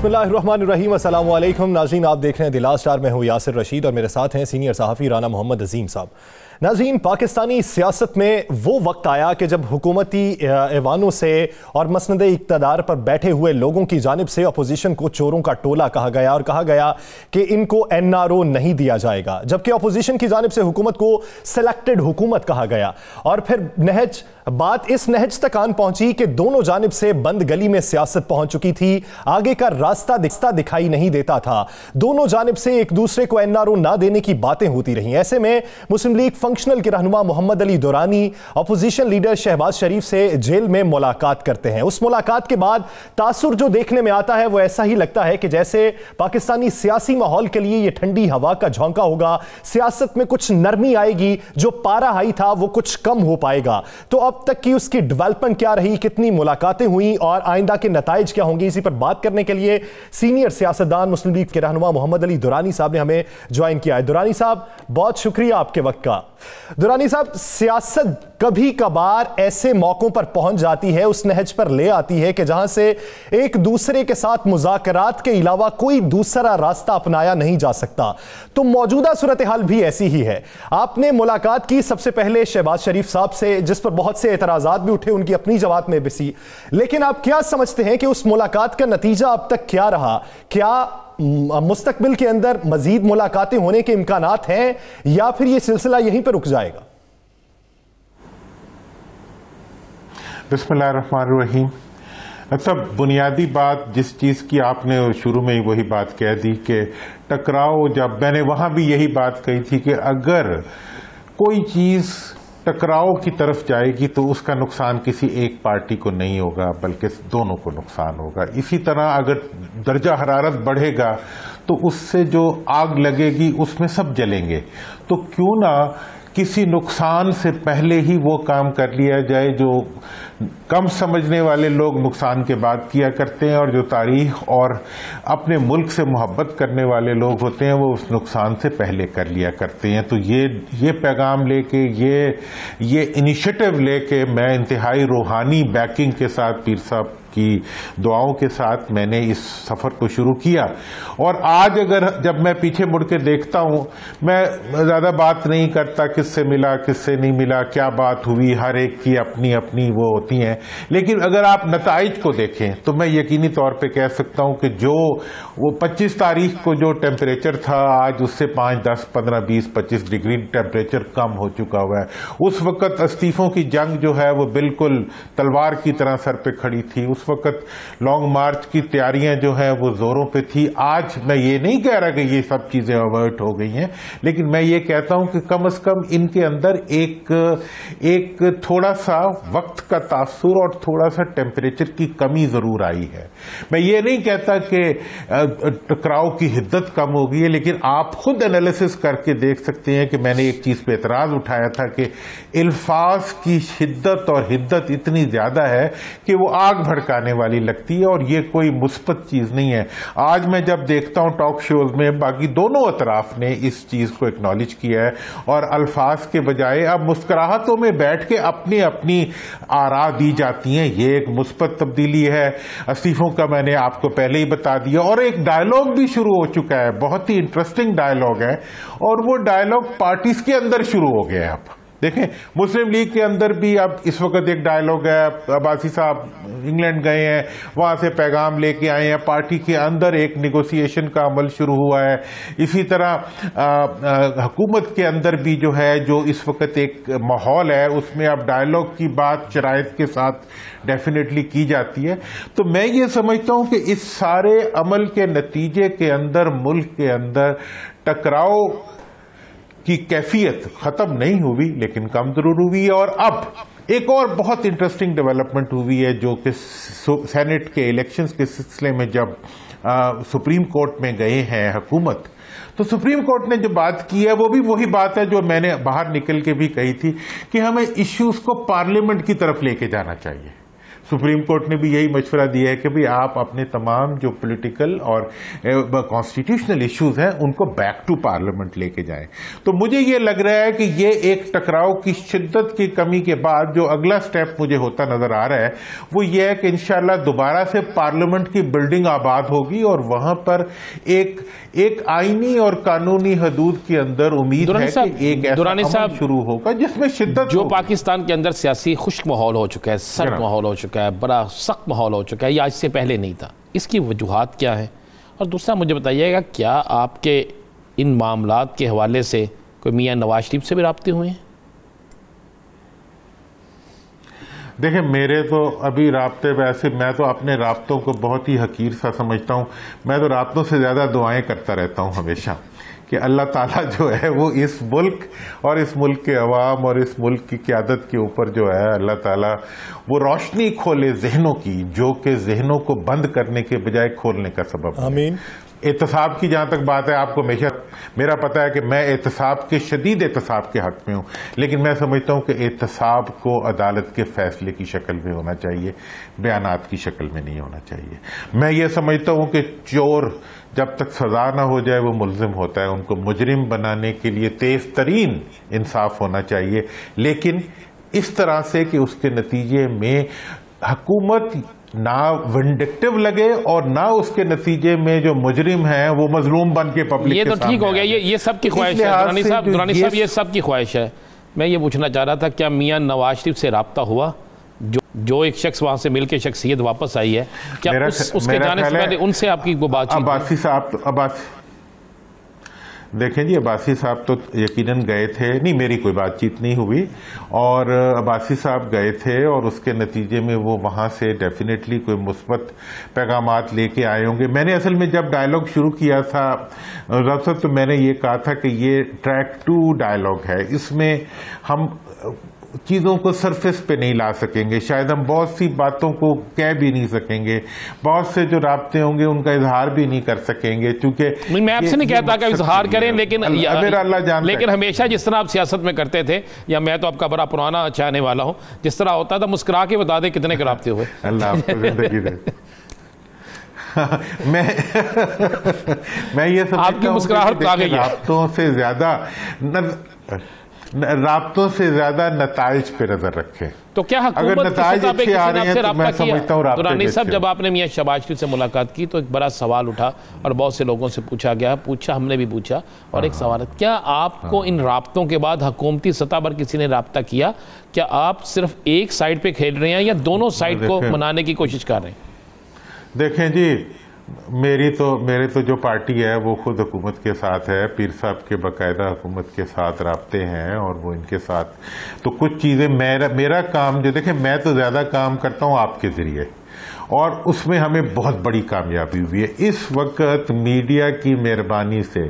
बिस्मिल्लाहिर्रहमानिर्रहीम, अस्सलाम वालेकुम नाज़रीन, आप देख रहे हैं द लास्ट आवर में हूँ यासिर रशीद और मेरे साथ हैं सीनियर सहाफ़ी राना मोहम्मद अजीम साहब। नाज़रीन, पाकिस्तानी सियासत में वो वक्त आया कि जब हुकूमती ऐवानों से और मसनद इक़्तिदार पर बैठे हुए लोगों की जानिब से अपोजिशन को चोरों का टोला कहा गया और कहा गया कि इनको NRO नहीं दिया जाएगा, जबकि अपोजिशन की जानिब से हुकूमत को सिलेक्टेड हुकूमत कहा गया। और फिर बात इस नहज तक आन पहुंची कि दोनों जानिब से बंद गली में सियासत पहुंच चुकी थी, आगे का रास्ता दिखाई नहीं देता था, दोनों जानिब से एक दूसरे को NRO ना देने की बातें होती रहीं। ऐसे में मुस्लिम लीग फंक्शनल के रहनुमा मोहम्मद अली दुरानी अपोजिशन लीडर शहबाज शरीफ से जेल में मुलाकात करते हैं। उस मुलाकात के बाद तासुर जो देखने में आता है वो ऐसा ही लगता है कि जैसे पाकिस्तानी सियासी माहौल के लिए ये ठंडी हवा का झोंका होगा, सियासत में कुछ नरमी आएगी, जो पारा हाई था वो कुछ कम हो पाएगा। तो अब तक की उसकी डेवलपमेंट क्या रही, कितनी मुलाकातें हुई और आइंदा के नताइज क्या होंगे, इसी पर बात करने के लिए सीनियर सियासतदान मुस्लिम लीग के रहनुमा मोहम्मद अली दुरानी साहब ने हमें ज्वाइन किया है। दुरानी साहब, बहुत शुक्रिया आपके वक्त का। दुरानी साहब, सियासत कभी कभार ऐसे मौकों पर पहुंच जाती है, उस नहज पर ले आती है कि जहां से एक दूसरे के साथ मुज़ाकरात के अलावा कोई दूसरा रास्ता अपनाया नहीं जा सकता। तो मौजूदा सूरत हाल भी ऐसी ही है। आपने मुलाकात की सबसे पहले शहबाज शरीफ साहब से, जिस पर बहुत से एतराज़ात भी उठे, उनकी अपनी जवाब में भी, लेकिन आप क्या समझते हैं कि उस मुलाकात का नतीजा अब तक क्या रहा? क्या मुस्तकबिल के अंदर मजीद मुलाकातें होने के इम्कानात हैं या फिर यह सिलसिला यहीं पर रुक जाएगा? बिस्मिल्लाहिर्रहमानिर्रहीम। अच्छा, बुनियादी बात जिस चीज़ की आपने शुरू में ही वही बात कह दी कि टकराव, जब मैंने वहां भी यही बात कही थी कि अगर कोई चीज़ टकराव की तरफ जाएगी तो उसका नुकसान किसी एक पार्टी को नहीं होगा बल्कि दोनों को नुकसान होगा। इसी तरह अगर दर्जा हरारत बढ़ेगा तो उससे जो आग लगेगी उसमें सब जलेंगे। तो क्यों ना किसी नुकसान से पहले ही वो काम कर लिया जाए जो कम समझने वाले लोग नुकसान के बाद किया करते हैं, और जो तारीख और अपने मुल्क से मोहब्बत करने वाले लोग होते हैं वो उस नुकसान से पहले कर लिया करते हैं। तो ये पैगाम लेके, ये इनिशिएटिव लेके मैं इंतहाई रूहानी बैकिंग के साथ पीर साहब की दुआओं के साथ मैंने इस सफ़र को शुरू किया। और आज अगर जब मैं पीछे मुड़ के देखता हूँ, मैं ज़्यादा बात नहीं करता किससे मिला किससे नहीं मिला, क्या बात हुई, हर एक की अपनी अपनी वो होती हैं। लेकिन अगर आप नताइज को देखें तो मैं यकीनी तौर पे कह सकता हूँ कि जो वो 25 तारीख को जो टेम्परेचर था, आज उससे 5, 10, 15, 20, 25 डिग्री टेम्परेचर कम हो चुका हुआ है। उस वक़्त इस्तीफ़ों की जंग जो है वो बिल्कुल तलवार की तरह सर पे खड़ी थी। उस वक़्त लॉन्ग मार्च की तैयारियां जो है वो जोरों पे थी। आज मैं ये नहीं कह रहा कि ये सब चीजें अवॉइड हो गई हैं, लेकिन मैं ये कहता हूं कि कम से कम इनके अंदर एक थोड़ा सा वक्त का तासुर और थोड़ा सा टेम्परेचर की कमी जरूर आई है। मैं ये नहीं कहता कि टकराव की हिद्दत कम हो गई है, लेकिन आप खुद एनालिसिस करके देख सकते हैं कि मैंने एक चीज पे एतराज उठाया था कि अल्फाज की शिद्दत और हिद्दत इतनी ज्यादा है कि वो आग भड़काने वाली लगती है, और ये कोई मुस्बत चीज नहीं है। आज मैं जब देखता हूं टॉक शोज में, बाकी दोनों अतराफ ने इस चीज को एक्नॉलेज किया है और अल्फाज के बजाय अब मुस्कुराहटों में बैठ के अपनी अपनी आरा दी जाती हैं। ये एक मुस्बत तब्दीली है। इस्तीफों का मैंने आपको पहले ही बता दिया, और एक डायलॉग भी शुरू हो चुका है, बहुत ही इंटरेस्टिंग डायलॉग है, और वो डायलॉग पार्टीज के अंदर शुरू हो गया है। अब देखें, मुस्लिम लीग के अंदर भी अब इस वक्त एक डायलॉग है। अब्बासी साहब इंग्लैंड गए हैं, वहां से पैगाम लेके आए हैं, पार्टी के अंदर एक निगोसिएशन का अमल शुरू हुआ है। इसी तरह हुकूमत के अंदर भी जो है, जो इस वक्त एक माहौल है, उसमें अब डायलॉग की बात शराइत के साथ डेफिनेटली की जाती है। तो मैं ये समझता हूं कि इस सारे अमल के नतीजे के अंदर मुल्क के अंदर टकराव की कैफियत खत्म नहीं हुई, लेकिन कम जरूर हुई। और अब एक और बहुत इंटरेस्टिंग डेवलपमेंट हुई है, जो कि सेनेट के इलेक्शंस के सिलसिले में जब सुप्रीम कोर्ट में गए हैं हुकूमत, तो सुप्रीम कोर्ट ने जो बात की है वो भी वही बात है जो मैंने बाहर निकल के भी कही थी कि हमें इश्यूज को पार्लियामेंट की तरफ लेके जाना चाहिए। सुप्रीम कोर्ट ने भी यही मशवरा दिया है कि भाई आप अपने तमाम जो पॉलिटिकल और कॉन्स्टिट्यूशनल इश्यूज हैं उनको बैक टू पार्लियामेंट लेके जाएं। तो मुझे ये लग रहा है कि ये एक टकराव की शिद्दत की कमी के बाद जो अगला स्टेप मुझे होता नजर आ रहा है वो ये है कि इंशाल्लाह दोबारा से पार्लियामेंट की बिल्डिंग आबाद होगी और वहां पर एक आईनी और कानूनी हदूद के अंदर उम्मीद है कि एक ऐसा अमल शुरू होगा जिसमें शिद्दत जो पाकिस्तान के अंदर सियासी खुश्क माहौल हो चुका है, सर्द माहौल हो चुका है, बड़ा सख्त माहौल हो चुका है, या इससे पहले नहीं था, इसकी वजूहात क्या है? और दूसरा मुझे बताइएगा, क्या आपके इन मामलात के हवाले से कोई मियां नवाज शरीफ से भी राब्ते हुए हैं? देखिए, मेरे तो अभी राब्ते, वैसे मैं तो अपने राब्तों को बहुत ही हकीर सा समझता हूं। मैं तो राब्तों से ज्यादा दुआएं करता रहता हूं हमेशा कि अल्लाह ताला जो है वो इस मुल्क और इस मुल्क के अवाम और इस मुल्क की क़यादत के ऊपर जो है अल्लाह ताला वो रोशनी खोले जहनों की, जो कि जहनों को बंद करने के बजाय खोलने का सबब। आमीन। एहतसाब की जहां तक बात है, आपको हमेशा मेरा पता है कि मैं एहतसाब के, शदीद एहतसाब के हक में हूं, लेकिन मैं समझता हूं कि एहतसाब को अदालत के फैसले की शक्ल में होना चाहिए, बयानात की शक्ल में नहीं होना चाहिए। मैं ये समझता हूं कि चोर जब तक सजा ना हो जाए वो मुल्जिम होता है, उनको मुजरिम बनाने के लिए तेज तरीन इंसाफ होना चाहिए, लेकिन इस तरह से कि उसके नतीजे में हुकूमत ना विंडिक्टिव लगे और ना उसके नतीजे में जो मुजरिम हैं वो मजलूम बन के पब्लिक ये तो ठीक हो गया, ये सबकी ख्वाहिश है दुरानी साहब, ये सबकी ख्वाहिश है। मैं ये पूछना चाह रहा था, क्या मियां नवाज शरीफ से राब्ता हुआ? जो एक शख्स वहां से मिलकर शख्सियत वापस आई है, क्या उसके जाने से पहले उनसे आपकी वो बातचीत? अब्बासी साहब देखें जी, अब्बासी साहब तो यकीनन गए थे, नहीं मेरी कोई बातचीत नहीं हुई, और अब्बासी साहब गए थे और उसके नतीजे में वो वहां से डेफिनेटली कोई मुस्बत पैगामात लेके आए होंगे। मैंने असल में जब डायलॉग शुरू किया था रफसत, तो मैंने ये कहा था कि ये ट्रैक 2 डायलॉग है, इसमें हम चीज़ों को सरफेस पे नहीं ला सकेंगे, शायद हम बहुत सी बातों को कह भी नहीं सकेंगे, बहुत से जो राब्ते होंगे उनका इजहार भी नहीं कर सकेंगे, क्योंकि मैं आपसे नहीं कहता कि इजहार करें, लेकिन अल्लाह जानता, लेकिन हमेशा जिस तरह आप सियासत में करते थे, या मैं तो आपका बड़ा पुराना चाहने वाला हूं, जिस तरह होता था मुस्कुरा के बता दे कितने के राब्ते हुए। अल्लाह आपको जिंदगी दे। मैं ये आपकी मुस्कुराहट आ गई है। राब्तों से ज्यादा नताइज पे नजर रखें। तो क्या अगर नताइज अच्छे आ रहे हैं तो मैं समझता हूं दुरानी साहब, जब आपने मियां शहबाज शरीफ से मुलाकात की तो एक बड़ा सवाल उठा और बहुत से लोगों से पूछा गया, हमने भी पूछा, और एक सवाल है, क्या आपको इन राब्तों के बाद हुकूमती सतह पर किसी ने राब्ता किया? क्या आप सिर्फ एक साइड पे खेल रहे हैं या दोनों साइड को मनाने की कोशिश कर रहे हैं? देखें जी, मेरे तो जो पार्टी है वो खुद हुकूमत के साथ है, पीर साहब के बाकायदा हुकूमत के साथ राब्ते हैं और वो इनके साथ, तो कुछ चीज़ें मेरा काम जो देखें, मैं तो ज़्यादा काम करता हूँ आपके ज़रिए, और उसमें हमें बहुत बड़ी कामयाबी हुई है। इस वक्त मीडिया की मेहरबानी से,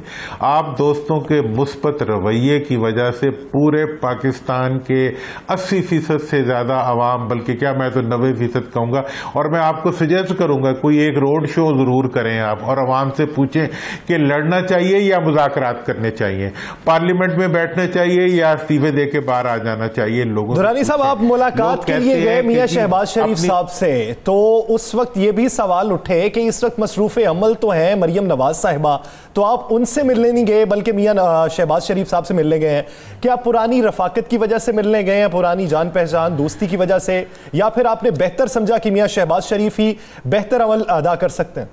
आप दोस्तों के मुस्बत रवैये की वजह से पूरे पाकिस्तान के 80% से ज़्यादा आवाम, बल्कि क्या मैं तो 90% कहूँगा, और मैं आपको सजेस्ट करूँगा कोई एक रोड शो ज़रूर करें आप, और आवाम से पूछें कि लड़ना चाहिए या मुज़ाकरात करने चाहिए, पार्लियामेंट में बैठना चाहिए या इस्तीफे दे के बाहर आ जाना चाहिए। लोगों दुरानी साहब, आप मुलाकात के लिए गए मियां शहबाज शरीफ साहब से, तो उस वक्त ये भी सवाल उठे कि इस वक्त मसरूफ़े अमल तो हैं मरियम नवाज साहिबा, तो आप उनसे मिलने नहीं गए बल्कि मियां शहबाज शरीफ साहब से मिलने गए हैं। क्या पुरानी रफाकत की वजह से मिलने गए हैं, पुरानी जान पहचान दोस्ती की वजह से, या फिर आपने बेहतर समझा कि मियां शहबाज शरीफ ही बेहतर अमल अदा कर सकते हैं?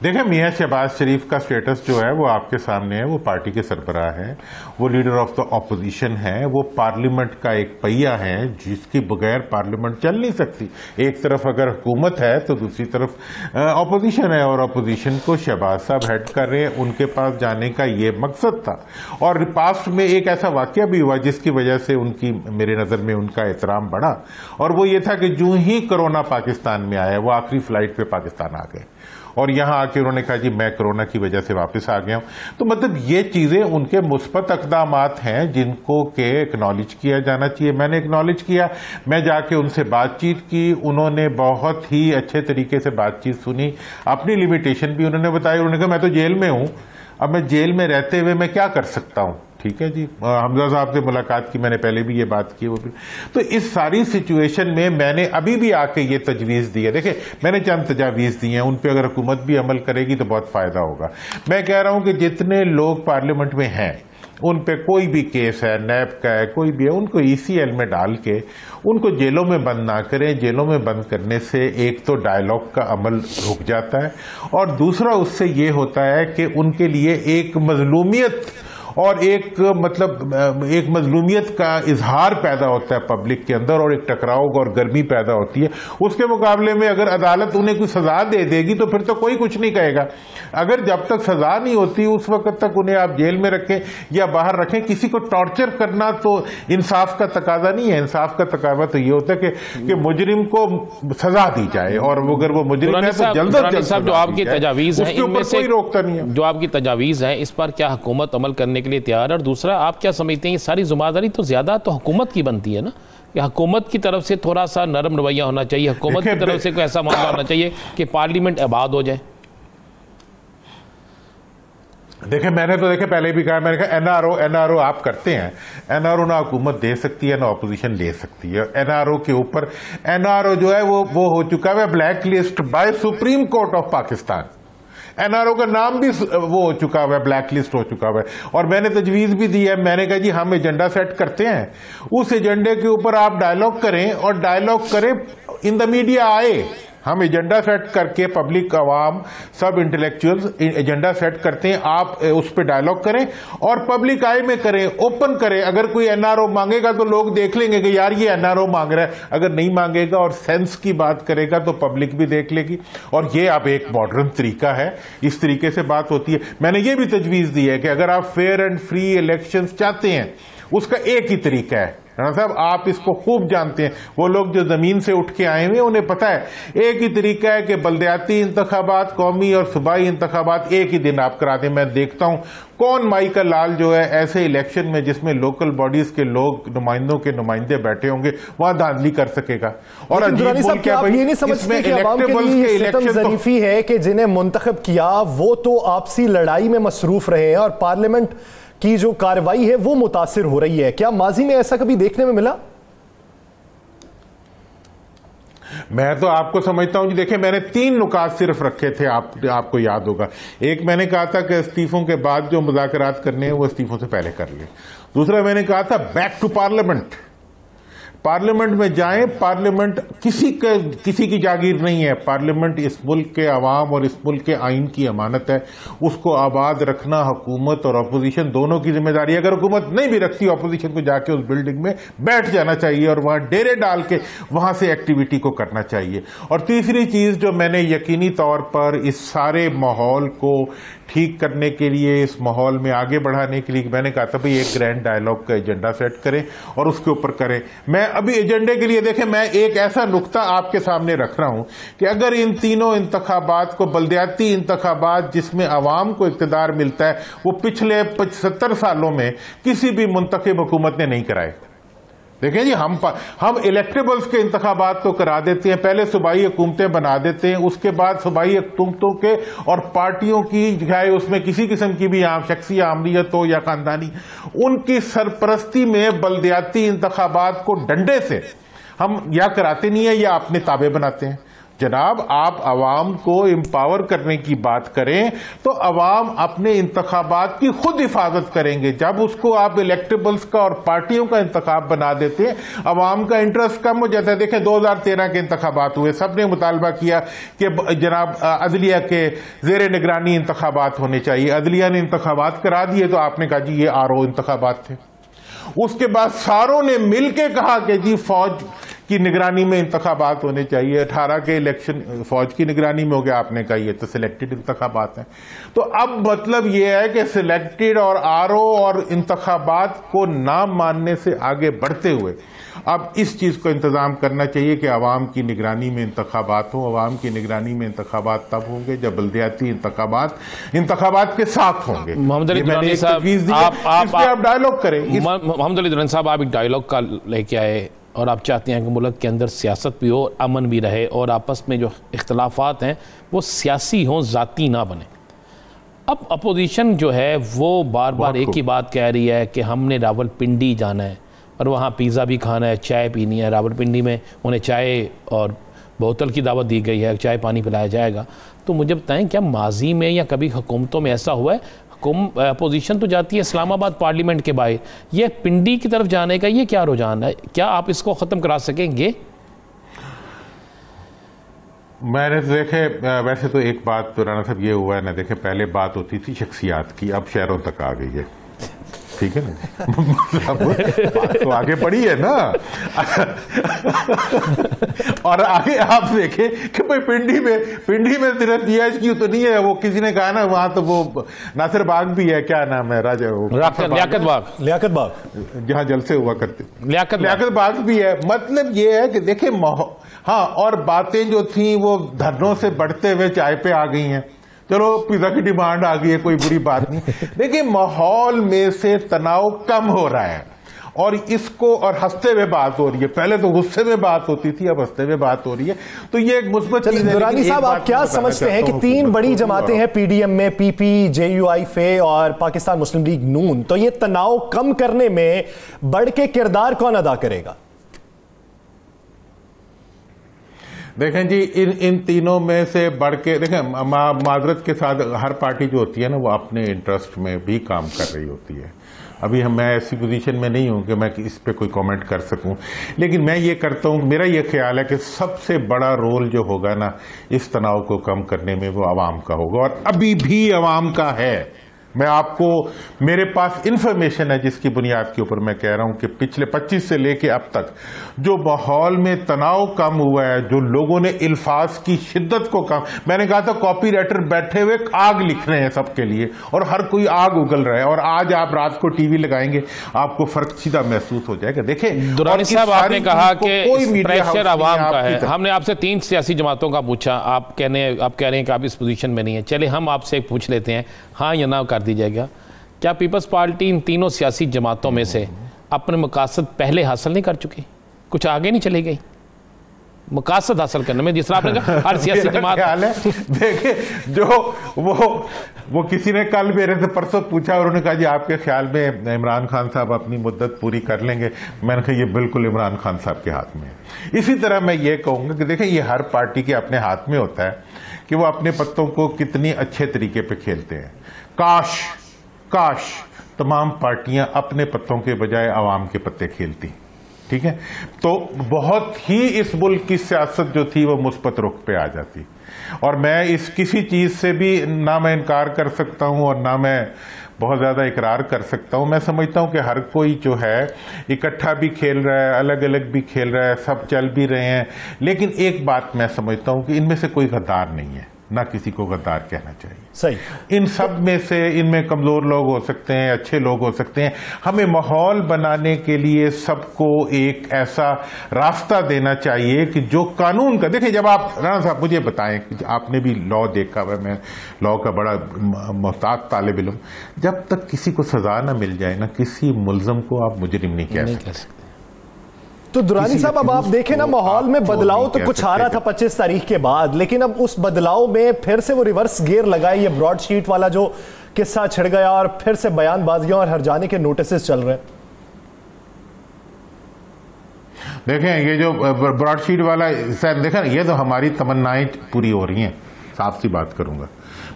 देखें, मियां शहबाज शरीफ का स्टेटस जो है वो आपके सामने है, वो पार्टी के सरबराह हैं, वो लीडर ऑफ द ऑपोजिशन है, वो पार्लियामेंट का एक पहिया है जिसकी बगैर पार्लियामेंट चल नहीं सकती। एक तरफ अगर हुकूमत है तो दूसरी तरफ ऑपोजिशन है, और ऑपोजिशन को शहबाज साहब हेड कर रहे हैं, उनके पास जाने का ये मकसद था। और पास्ट में एक ऐसा वाकया भी हुआ जिसकी वजह से उनकी, मेरे नज़र में उनका एहतराम बढ़ा, और वो ये था कि जो ही कोरोना पाकिस्तान में आया, वो आखिरी फ्लाइट पे पाकिस्तान आ गए और यहां आके उन्होंने कहा जी मैं कोरोना की वजह से वापस आ गया हूं। तो मतलब ये चीजें उनके मुस्बत अक़दामात हैं जिनको के एक्नॉलेज किया जाना चाहिए। मैंने एक्नॉलेज किया, मैं जाके उनसे बातचीत की, उन्होंने बहुत ही अच्छे तरीके से बातचीत सुनी, अपनी लिमिटेशन भी उन्होंने बताई। उन्होंने कहा मैं तो जेल में हूं, अब मैं जेल में रहते हुए मैं क्या कर सकता हूं? ठीक है जी, हमजा साहब से मुलाकात की, मैंने पहले भी ये बात की, वो भी। तो इस सारी सिचुएशन में मैंने अभी भी आके ये तजवीज़ दी है। देखिए, मैंने चंद तजावीज़ दी हैं, उन पे अगर हुकूमत भी अमल करेगी तो बहुत फ़ायदा होगा। मैं कह रहा हूं कि जितने लोग पार्लियामेंट में हैं, उन पे कोई भी केस है, नैब का है, कोई भी है, उनको ECL में डाल के उनको जेलों में बंद ना करें। जेलों में बंद करने से एक तो डायलॉग का अमल रुक जाता है, और दूसरा उससे ये होता है कि उनके लिए एक मजलूमियत और एक मजलूमियत का इजहार पैदा होता है पब्लिक के अंदर, और एक टकराव और गर्मी पैदा होती है। उसके मुकाबले में अगर अदालत उन्हें कोई सजा दे देगी तो फिर तो कोई कुछ नहीं कहेगा। अगर जब तक सजा नहीं होती उस वक्त तक उन्हें आप जेल में रखें या बाहर रखें। किसी को टॉर्चर करना तो इंसाफ का तकाजा नहीं है। इंसाफ का तकाजा तो ये होता है कि मुजरिम को सजा दी जाए, और अगर वो मुजरिम है तो जल्द से जल्द जो आपकी तजावीज़ है, इनमें से कोई रोकता नहीं है। जो आपकी तजावीज़ है, इस पर क्या हुकूमत अमल करने के लिए तैयार है? और दूसरा, आप क्या समझते हैं, ये सारी जिम्मेदारी तो ज्यादा तो हुकूमत की बनती है ना, कि हुकूमत की तरफ से थोड़ा सा नरम रवैया होना चाहिए, हुकूमत की तरफ से कोई ऐसा मामला होना चाहिए कि पार्लियामेंट आबाद हो जाए? देखिए, मैंने तो पहले भी कहा, मैंने कहा एनआरओ आप करते हैं। एनआरओ ना हुकूमत दे सकती है ना ऑपोजिशन ले सकती है। एनआरओ के ऊपर एनआरओ जो है वो हो चुका है black list by supreme court of Pakistan. NRO का नाम भी वो हो चुका हुआ है, ब्लैक लिस्ट हो चुका हुआ है। और मैंने तजवीज़ भी दी है, मैंने कहा जी हम एजेंडा सेट करते हैं, उस एजेंडे के ऊपर आप डायलॉग करें, और डायलॉग करें इन द मीडिया आए। हम एजेंडा सेट करके पब्लिक, अवाम, सब इंटेलेक्चुअल्स एजेंडा सेट करते हैं, आप उस पर डायलॉग करें और पब्लिक आई में करें, ओपन करें। अगर कोई एनआरओ मांगेगा तो लोग देख लेंगे कि यार ये एनआरओ मांग रहा है। अगर नहीं मांगेगा और सेंस की बात करेगा तो पब्लिक भी देख लेगी। और ये अब एक मॉडर्न तरीका है, इस तरीके से बात होती है। मैंने ये भी तजवीज़ दी है कि अगर आप फेयर एंड फ्री इलेक्शंस चाहते हैं, उसका एक ही तरीका है। राणा साहब, आप इसको खूब जानते हैं, वो लोग जो जमीन से उठ के आए हुए उन्हें पता है। एक ही तरीका है कि बल्दियाती इंतखाबात, कौमी और सूबाई इंतखाबात एक ही दिन आप करा दें। मैं देखता हूं कौन माई का लाल जो है ऐसे इलेक्शन में जिसमें लोकल बॉडीज के लोग, नुमाइंदों के नुमाइंदे बैठे होंगे, वहां धांधली कर सकेगा। और ये नहीं समझते कि अवाम के लिए सितम ज़रीफ़ी है कि जिन्हें मुंतखब किया वो तो आपसी लड़ाई में मसरूफ रहे हैं, और पार्लियामेंट की जो कार्रवाई है वो मुतासिर हो रही है। क्या माजी में ऐसा कभी देखने में मिला? मैं तो आपको समझता हूं जी। देखिए, मैंने 3 नुकात सिर्फ रखे थे, आपको याद होगा। एक, मैंने कहा था कि इस्तीफों के बाद जो मुज़ाकरात करने हैं वो इस्तीफों से पहले कर लें। दूसरा, मैंने कहा था बैक टू पार्लियामेंट, पार्लियामेंट में जाएं। पार्लियामेंट किसी की जागीर नहीं है। पार्लियामेंट इस मुल्क के अवाम और इस मुल्क के आइन की अमानत है। उसको आबाद रखना हुकूमत और अपोजिशन दोनों की जिम्मेदारी है। अगर हुकूमत नहीं भी रखती, अपोजिशन को जाके उस बिल्डिंग में बैठ जाना चाहिए और वहां डेरे डाल के वहां से एक्टिविटी को करना चाहिए। और तीसरी चीज जो मैंने यकीनी तौर पर इस सारे माहौल को ठीक करने के लिए, इस माहौल में आगे बढ़ाने के लिए, मैंने कहा था भाई एक ग्रैंड डायलॉग का एजेंडा सेट करें और उसके ऊपर करें। मैं अभी एजेंडे के लिए, देखें, मैं एक ऐसा नुक्ता आपके सामने रख रहा हूं कि अगर इन तीनों इंतखाबात को, बल्दियाती इंतखाबात जिसमें अवाम को इक़्तिदार मिलता है, वो पिछले 75 सालों में किसी भी मुंतखब हुकूमत ने नहीं कराए। देखें जी, हम इलेक्टेबल्स के इंतखाबात तो करा देते हैं, पहले सूबाई हुकूमतें बना देते हैं, उसके बाद सूबाई हुकूमतों के और पार्टियों की, चाहे उसमें किसी किस्म की भी शख्सी आमरीत हो या खानदानी, उनकी सरपरस्ती में बल्दियाती इंतखाबात को डंडे से हम या कराते नहीं है या अपने ताबे बनाते हैं। जनाब, आप अवाम को एम्पावर करने की बात करें तो अवाम अपने इंतखाबात की खुद हिफाजत करेंगे। जब उसको आप इलेक्टेबल्स का और पार्टियों का इंतखाब बना देते हैं, अवाम का इंटरेस्ट कम हो जाता है। देखें, 2013 के इंतखाबात हुए, सबने मुतालबा किया कि जनाब अदलिया के जेर निगरानी इंतखाबात होने चाहिए। अदलिया ने इंतखाबात करा दिए तो आपने कहा जी ये आरओ इंतखाबात थे। उसके बाद सारों ने मिलकर कहा कि जी फौज की निगरानी में इंतखाबात होने चाहिए। 18 के इलेक्शन फौज की निगरानी में हो गया, आपने कहा ये तो सिलेक्टेड इंतखाबात हैं। तो अब मतलब ये है कि सिलेक्टेड और आरओ और इंतखाबात को ना मानने से आगे बढ़ते हुए अब इस चीज को इंतजाम करना चाहिए कि अवाम की निगरानी में इंतखाबात हो। अवाम की निगरानी में इंतखाबात तब होंगे जब बल्दियाती इंतखाबात के साथ होंगे। मोहम्मद अली दुरानी साहब, आप डायलॉग करें। मोहम्मद अली दुरानी साहब, आप एक डायलॉग का लेके आए और आप चाहते हैं कि मुल्क के अंदर सियासत भी हो, अमन भी रहे और आपस में जो इख्तलाफात हैं वो सियासी हों, ज़ाती ना बने। अब अपोजिशन जो है वो बार बार एक ही बात कह रही है कि हमने रावलपिंडी जाना है और वहाँ पिज़्ज़ा भी खाना है, चाय पीनी है। रावलपिंडी में उन्हें चाय और बोतल की दावत दी गई है, चाय पानी पिलाया जाएगा। तो मुझे बताएं, क्या माजी में या कभी हुकूमतों में ऐसा हुआ है? अपोजिशन तो जाती है इस्लामाबाद पार्लियामेंट के बाहर, ये पिंडी की तरफ जाने का ये क्या रुझान है? क्या आप इसको ख़त्म करा सकेंगे? मैंने तो देखे, वैसे तो एक बात तो राणा साहब ये हुआ है ना, देखे पहले बात होती थी शख्सियात की, अब शहरों तक आ गई है, ठीक है ना। बात तो आगे बढ़ी है ना। और आगे आप देखें कि भाई पिंडी में सिर्फ जीएचक्यू तो नहीं है, वो किसी ने कहा ना वहां तो वो नासिर बाग भी है, क्या नाम है, लियाकत बाग जहां जलसे हुआ करते, लियाकत बाग भी है। मतलब ये है कि देखे हाँ, और बातें जो थी वो धरनों से बढ़ते हुए चाय पे आ गई हैं। चलो पिज्जा की डिमांड आ गई है, कोई बुरी बात नहीं। देखिए माहौल में से तनाव कम हो रहा है और इसको, और हंसते हुए बात हो रही है। पहले तो गुस्से में बात होती थी, अब हंसते हुए बात हो रही है। तो ये एक मुस्बत चीज है। दुरानी साहब, आप क्या समझते हैं कि तीन बड़ी जमातें हैं पीडीएम में, पीपी, जेयूआईफे और पाकिस्तान मुस्लिम लीग नून, तो ये तनाव कम करने में बढ़ के किरदार कौन अदा करेगा? देखें जी, इन तीनों में से बढ़ के देखें, माजरत के साथ हर पार्टी जो होती है ना वो अपने इंटरेस्ट में भी काम कर रही होती है। अभी मैं ऐसी पोजीशन में नहीं हूं कि मैं इस पे कोई कमेंट कर सकूं, लेकिन मैं ये करता हूं, मेरा ये ख्याल है कि सबसे बड़ा रोल जो होगा ना इस तनाव को कम करने में वो आवाम का होगा, और अभी भी आवाम का है। मैं आपको, मेरे पास इंफॉर्मेशन है जिसकी बुनियाद के ऊपर मैं कह रहा हूं कि पिछले 25 से लेके अब तक जो माहौल में तनाव कम हुआ है, जो लोगों ने इल्फाज की शिद्दत को कम, मैंने कहा था कॉपी राइटर बैठे हुए आग लिख रहे हैं सबके लिए और हर कोई आग उगल रहा है, और आज आप रात को टीवी लगाएंगे आपको फर्क सीधा महसूस हो जाएगा। देखिए दुरानी साहब, आपने कहा कि प्रेशर आवाम का है। हमने आपसे 3 सियासी जमातों का पूछा, आप कह रहे हैं कि आप इस पोजीशन में नहीं है। चले हम आपसे एक पूछ लेते हैं, हाँ या ना कर दीजिएगा, क्या पीपल्स पार्टी इन तीनों सियासी जमातों में से अपने मकासद पहले हासिल नहीं कर चुकी? कुछ आगे नहीं चली गई मकासद हासिल करने में? जिस तरह आपने कहा हर सियासी जमात है। देखिए जो वो किसी ने कल मेरे से परसों पूछा और उन्होंने कहा जी आपके ख्याल में इमरान खान साहब अपनी मुद्दत पूरी कर लेंगे? मैंने कहा ये बिल्कुल इमरान खान साहब के हाथ में है। इसी तरह मैं ये कहूंगा कि देखिए ये हर पार्टी के अपने हाथ में होता है कि वो अपने पत्तों को कितनी अच्छे तरीके पे खेलते हैं। काश तमाम पार्टियां अपने पत्तों के बजाय आवाम के पत्ते खेलती, ठीक है, तो बहुत ही इस मुल्क की सियासत जो थी वो मुस्बत रुख पे आ जाती। और मैं इस किसी चीज से भी ना मैं इनकार कर सकता हूं और ना मैं बहुत ज्यादा इकरार कर सकता हूं। मैं समझता हूं कि हर कोई जो है इकट्ठा भी खेल रहा है, अलग अलग भी खेल रहा है, सब चल भी रहे हैं, लेकिन एक बात मैं समझता हूं कि इनमें से कोई गद्दार नहीं है, ना किसी को गद्दार कहना चाहिए। सही। इन सब में से इनमें कमजोर लोग हो सकते हैं, अच्छे लोग हो सकते हैं। हमें माहौल बनाने के लिए सबको एक ऐसा रास्ता देना चाहिए कि जो कानून का, देखिए जब आप, राणा साहब मुझे बताएं, आपने भी लॉ देखा हुआ, मैं लॉ का बड़ा मोहताज तालिब इल्म, जब तक किसी को सजा ना मिल जाए ना, किसी मुलजम को आप मुजरिम नहीं कह सकते। तो दुरानी साहब, अब आप देखें ना, माहौल में बदलाव तो कुछ आ रहा था 25 तारीख के बाद, लेकिन अब उस बदलाव में फिर से वो रिवर्स गियर लगाए, ये ब्रॉडशीट वाला जो किस्सा छिड़ गया और फिर से बयानबाजियां और हरजाने के नोटिस चल रहे हैं। देखें ये जो ब्रॉडशीट वाला देखें, ये तो हमारी तमन्नाएं पूरी हो रही हैं। साफ सी बात करूंगा,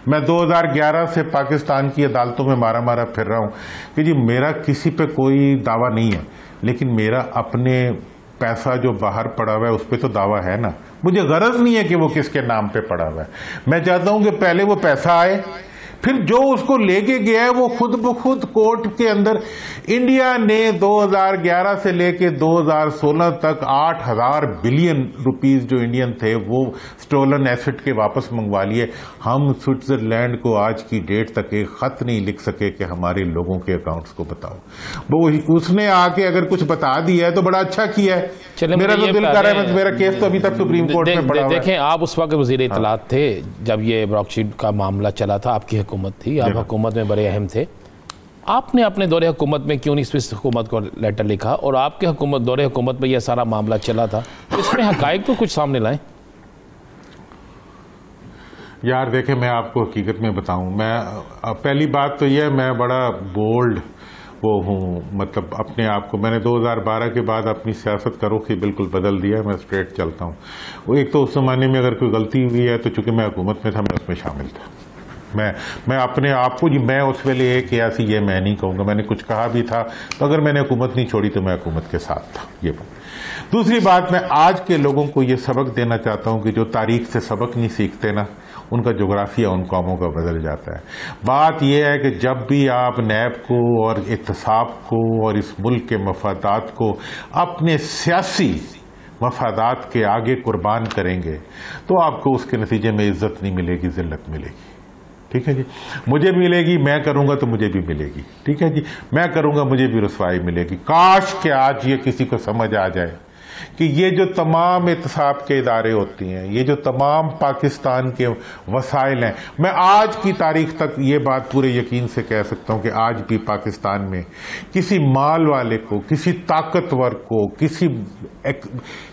मैं 2011 से पाकिस्तान की अदालतों में मारा फिर रहा हूं कि जी मेरा किसी पे कोई दावा नहीं है, लेकिन मेरा अपने पैसा जो बाहर पड़ा हुआ है उस पर तो दावा है ना। मुझे गरज नहीं है कि वो किसके नाम पे पड़ा हुआ है। मैं चाहता हूं कि पहले वो पैसा आए, फिर जो उसको लेके गया है वो खुद ब खुद कोर्ट के अंदर। इंडिया ने 2011 से लेके 2016 तक 8,000 बिलियन रुपीस जो इंडियन थे वो स्टोलन एसेट के वापस मंगवा लिए। हम स्विट्जरलैंड को आज की डेट तक एक खत नहीं लिख सके कि हमारे लोगों के अकाउंट्स को बताओ। वो उसने आके अगर कुछ बता दिया है तो बड़ा अच्छा किया है। मेरा तो दिल कर रहा है, मेरा केस तो अभी तक सुप्रीम कोर्ट में पड़ा हुआ है। देखें, आप उस वक्त वजीर इत्तलात थे जब ये ब्रॉडशीट का मामला चला था, आपकी हुकूमत थी, आप हुकूमत में बड़े अहम थे। आपने अपने दौरे हुकूमत में क्यों नहीं स्विस हुकूमत को लेटर लिखा, और आपके दौरे हुकूमत में यह सारा मामला चला था, इसमें हकायक तो कुछ सामने लाएं। यार देखें, मैं आपको हकीकत में बताऊं, मैं पहली बात तो यह, मैं बड़ा बोल्ड वो हूँ, मतलब अपने आप को मैंने 2012 के बाद अपनी सियासत का रुख ही बिल्कुल बदल दिया। मैं स्ट्रेट चलता हूँ। वो एक तो उस जमाने में अगर कोई गलती हुई है तो चूंकि मैं हुकूमत में था, मैं उसमें शामिल था। मैं अपने आप को जी, मैं उस वेले ये किया सी, ये मैं नहीं कहूँगा। मैंने कुछ कहा भी था तो अगर मैंने हुकूमत नहीं छोड़ी तो मैं हुकूमत के साथ था। ये बात। दूसरी बात, मैं आज के लोगों को ये सबक देना चाहता हूँ कि जो तारीख से सबक नहीं सीखते ना, उनका जोग्राफिया उन कौमों का बदल जाता है। बात यह है कि जब भी आप नैब को और इत्तेसाब को और इस मुल्क के मफादात को अपने सियासी मफादात के आगे कुर्बान करेंगे तो आपको उसके नतीजे में इज्जत नहीं मिलेगी, जिल्लत मिलेगी। ठीक है जी, मुझे मिलेगी, मैं करूंगा तो मुझे भी मिलेगी। ठीक है जी, मैं करूंगा मुझे भी रुसवाई मिलेगी। काश कि आज ये किसी को समझ आ जाए कि ये जो तमाम इत्तेसाब के इदारे होती हैं, ये जो तमाम पाकिस्तान के वसाइल हैं, मैं आज की तारीख तक ये बात पूरे यकीन से कह सकता हूं कि आज भी पाकिस्तान में किसी माल वाले को, किसी ताकतवर को, किसी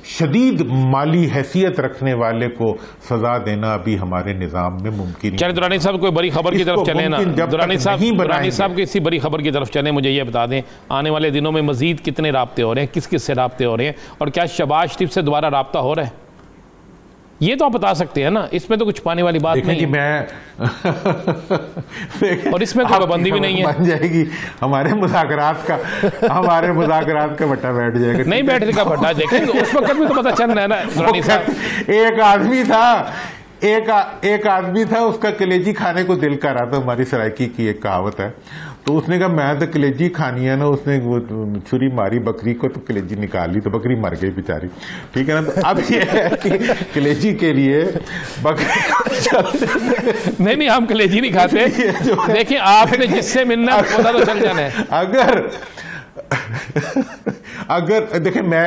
शदीद माली हैसियत रखने वाले को सजा देना अभी हमारे निजाम में मुमकिन नहीं। चलिए दुरानी साहब, कोई बड़ी खबर की तरफ चले ना। दुरानी साहब किसी बड़ी खबर की तरफ चले, मुझे ये बता दें आने वाले दिनों में मजीद कितने राब्ते हो रहे हैं, किस किस से राब्ते हो रहे हैं, और क्या शहबाज शरीफ से दोबारा राब्ता हो रहा है? ये तो आप बता सकते हैं ना, इसमें तो कुछ पाने वाली बात नहीं है। मैं और इसमें तो पाबंदी भी नहीं है। बन जाएगी हमारे मुज़ाकरात का बट्टा बैठ जाएगा। नहीं बैठने का बट्टा, देखेंगे उस वक्त भी तो पता चल रहा है ना। एक आदमी था, उसका कलेजी खाने को दिल कर रहा था। हमारी सरायकी की एक कहावत है, तो उसने कहा मैं तो कलेजी खानी है ना। उसने वो छुरी मारी बकरी को तो कलेजी निकाल ली, तो बकरी मर गई बेचारी। ठीक है ना। तो अब ये है कि कलेजी के लिए बकरी नहीं, हम कलेजी नहीं खाते। देखिए आपने जिससे मिलना पता तो चल जाना है। अगर देखिए, मैं